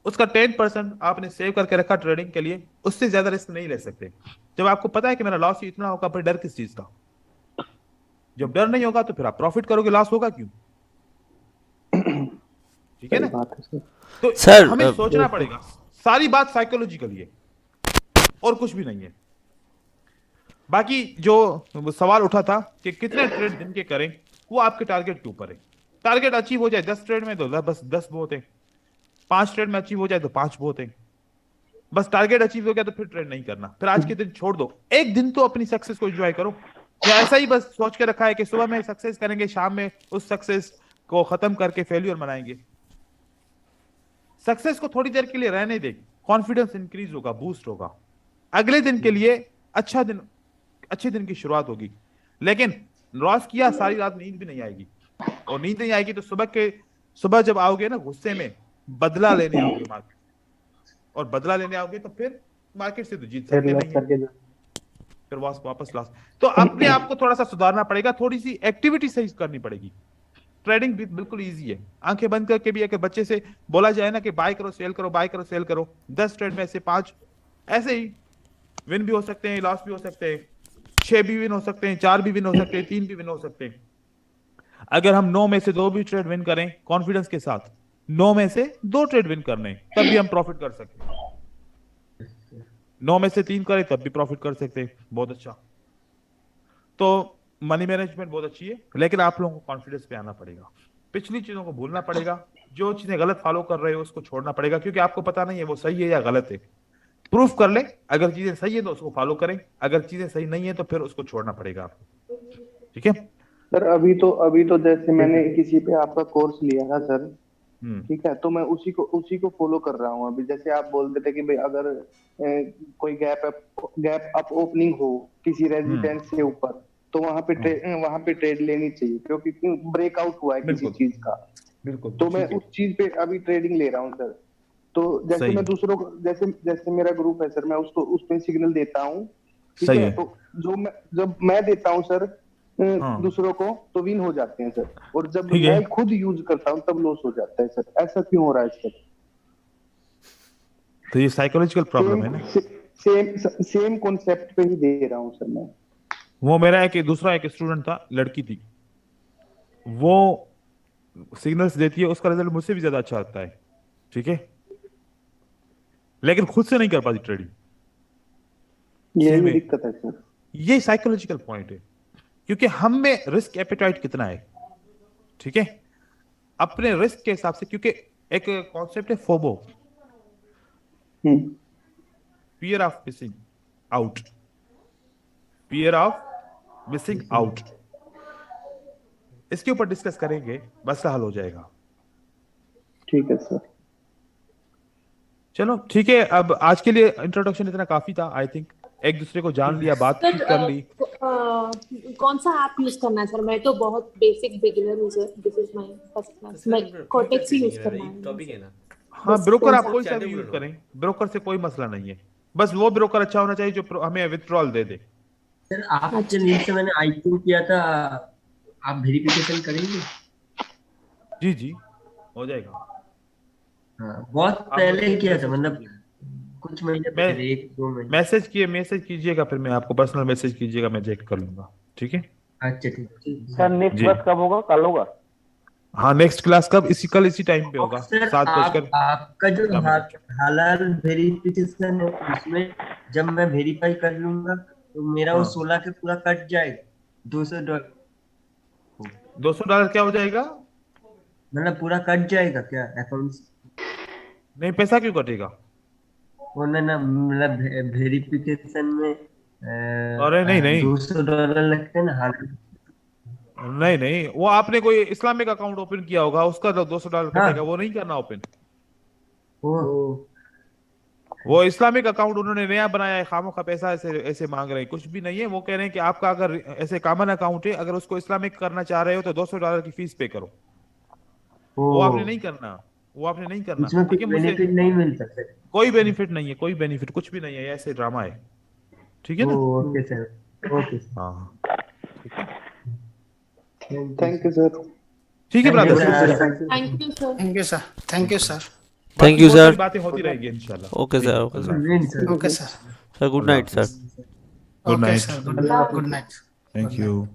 उसका 10% आपने सेव करके रखा ट्रेडिंग के लिए, उससे ज्यादा रिस्क नहीं ले सकते। जब आपको पता है कि मेरा लॉस इतना होगा, फिर डर किस चीज का? जब डर नहीं होगा तो फिर आप प्रॉफिट करोगे, लॉस होगा क्यों? ठीक है ना? तो सर हमें सोचना पड़ेगा, सारी बात साइकोलॉजिकल है और कुछ भी नहीं है। बाकी जो सवाल उठा था कि कितने ट्रेड दिन के करें, वो आपके टारगेट के ऊपर है। टारगेट अचीव हो जाए 10 ट्रेड में तो बस 10 बहुत है, 5 ट्रेड में अचीव हो जाए तो 5 बहुत है। बस टारगेट अचीव हो गया तो फिर ट्रेड नहीं करना, फिर आज के दिन छोड़ दो, एक दिन तो अपनी सक्सेस को एंजॉय करो। या ऐसा ही बस सोच के रखा है कि सुबह में सक्सेस करेंगे, शाम में उस सक्सेस को खत्म करके फेल्यूर मनाएंगे? सक्सेस को थोड़ी देर के लिए रहने दे, कॉन्फिडेंस इंक्रीज होगा, बूस्ट होगा, अगले दिन के लिए अच्छा दिन, अच्छे दिन की शुरुआत होगी। लेकिन लॉस किया, सारी रात नींद भी नहीं आएगी, और नींद नहीं आएगी तो सुबह जब आओगे ना गुस्से में, बदला लेने आओगे मार्केट, और बदला लेने आओगे तो फिर मार्केट से तो जीत सकते नहीं है, फिर वापस लॉस। तो अपने आप को थोड़ा सा सुधारना पड़ेगा, थोड़ी सी एक्टिविटी सही करनी पड़ेगी। ट्रेडिंग भी बिल्कुल इजी है, आंखें बंद करके भी अगर बच्चे से बोला जाए ना कि बाय करो सेल करो, बाय करो सेल करो, 10 ट्रेड में से 5 ऐसे ही विन भी हो सकते हैं, लॉस भी हो सकते हैं, 6 भी विन हो सकते हैं, 4 भी विन हो सकते हैं, 3 भी विन हो सकते हैं। अगर हम 9 में से 2 भी ट्रेड विन करें कॉन्फिडेंस के साथ, 9 में से 2 ट्रेड विन करने तब भी हम प्रॉफिट कर सकते हैं, 9 में से 3 करें तब भी प्रॉफिट कर सकते हैं, बहुत अच्छा। तो मनी मैनेजमेंट बहुत अच्छी है, लेकिन आप लोगों को कॉन्फिडेंस पे आना पड़ेगा, पिछली चीजों को भूलना पड़ेगा, जो चीजें गलत फॉलो कर रहे हो उसको छोड़ना पड़ेगा, क्योंकि आपको पता नहीं है वो सही है या गलत है। प्रूफ कर ले, अगर चीजें सही है तो उसको फॉलो करें, अगर चीजें सही नहीं है तो फिर उसको छोड़ना पड़ेगा आपको, ठीक है सर। अभी तो जैसे मैंने किसी पे आपका कोर्स लिया था सर, ठीक है, तो मैं उसी को फॉलो कर रहा हूँ अभी। जैसे आप बोल रहे थे कि भाई अगर कोई गैप अप ओपनिंग हो किसी रेजिस्टेंस से ऊपर, तो वहां पे ट्रेड लेनी चाहिए, क्योंकि ब्रेकआउट हुआ है किसी चीज का। बिल्कुल, तो मैं उस चीज पे अभी ट्रेडिंग ले रहा हूँ सर। तो जैसे मैं दूसरों को, जैसे मेरा ग्रुप है सर, मैं उसको उस पे सिग्नल देता हूँ, ठीक है। तो जब मैं देता हूँ सर दूसरों को, तो विन हो जाते हैं सर, और जब मैं खुद यूज करता हूँ तब लॉस हो जाता है सर। ऐसा क्यों हो रहा है सर? तो ये साइकोलॉजिकल प्रॉब्लम है ना। सेम कॉन्सेप्ट पे ही दे रहा हूँ सर मैं। वो मेरा दूसरा एक स्टूडेंट था, लड़की थी, वो सिग्नल्स देती है, उसका रिजल्ट मुझसे भी ज्यादा अच्छा आता है, ठीक है, लेकिन खुद से नहीं कर पाती ट्रेडिंग। यही दिक्कत है सर, ये साइकोलॉजिकल पॉइंट है, क्योंकि हम में रिस्क एपेटाइट कितना है, ठीक है, अपने रिस्क के हिसाब से। क्योंकि एक कॉन्सेप्ट है FOMO, fear of missing out, fear of missing out, इसके ऊपर डिस्कस करेंगे, मसला हल हो जाएगा। ठीक है सर, चलो ठीक है। अब आज के लिए इंट्रोडक्शन इतना काफी था, आई थिंक एक दूसरे को जान लिया, बात कर ली। कौन सा ऐप यूज करना है सर? मैं तो बहुत बेसिक बिगिनर हूं sir, this is my first class, मैं कोटेक्स ही यूज करना है। टॉपिक है ना। हाँ, ब्रोकर आप कोई सा भी यूज करें, ब्रोकर से कोई मसला नहीं है, बस वो ब्रोकर अच्छा होना चाहिए जो हमें विथड्रॉल दे दे। सर आपके लिंक से मैंने आईक्यू किया था, आप वेरिफिकेशन करेंगे? जी जी हो जाएगा। हाँ, बहुत पहले किया था, मतलब कुछ महीने पहले, 1-2 महीने। मैसेज कीजिएगा, फिर मैं आपको पर्सनल मैसेज कीजिएगा, मैं चेक कर लूंगा, ठीक है। अच्छा ठीक है सर। नेक्स्ट क्लास कब होगा? कल होगा? हाँ, नेक्स्ट क्लास कब? कल इसी टाइम पे होगा, 7:00। आपका जो हालाल वेरिफिकेशन है, उसमें जब मैं वेरीफाई कर लूंगा तो मेरा वो 16 के पूरा कट जाएगा, $200। $200 क्या हो जाएगा? मतलब पूरा कट जाएगा क्या अकाउंट से? नहीं, पैसा क्यों कटेगा? वो ना मतलब वेरिफिकेशन में अरे नहीं $200 लगते हैं ना हालाल। नहीं, वो आपने कोई इस्लामिक अकाउंट ओपन किया होगा, उसका $200 कटेगा, वो नहीं करना ओपन। वो इस्लामिक अकाउंट उन्होंने नया बनाया है, खामोखा पैसा ऐसे मांग रहे हैं, कुछ भी नहीं है। वो कह रहे हैं कि आपका अगर ऐसे कॉमन अकाउंट है, अगर उसको इस्लामिक करना चाह रहे हो तो $200 की फीस पे करो। वो आपने नहीं करना, इसमें कोई बेनिफिट नहीं मिलता सर? कोई बेनिफिट नहीं है, कोई बेनिफिट कुछ भी नहीं है, ऐसे ड्रामा है, ठीक है ना। Okay sir, okay. हाँ ठीक है, थैंक यू सर। ठीक है brother, thank you sir. Thank you sir, thank you sir, thank you sir. बातें होती रहेगी इंशाल्लाह। Okay sir, okay sir, okay sir, sir good night sir. Good night sir, good night. Thank you.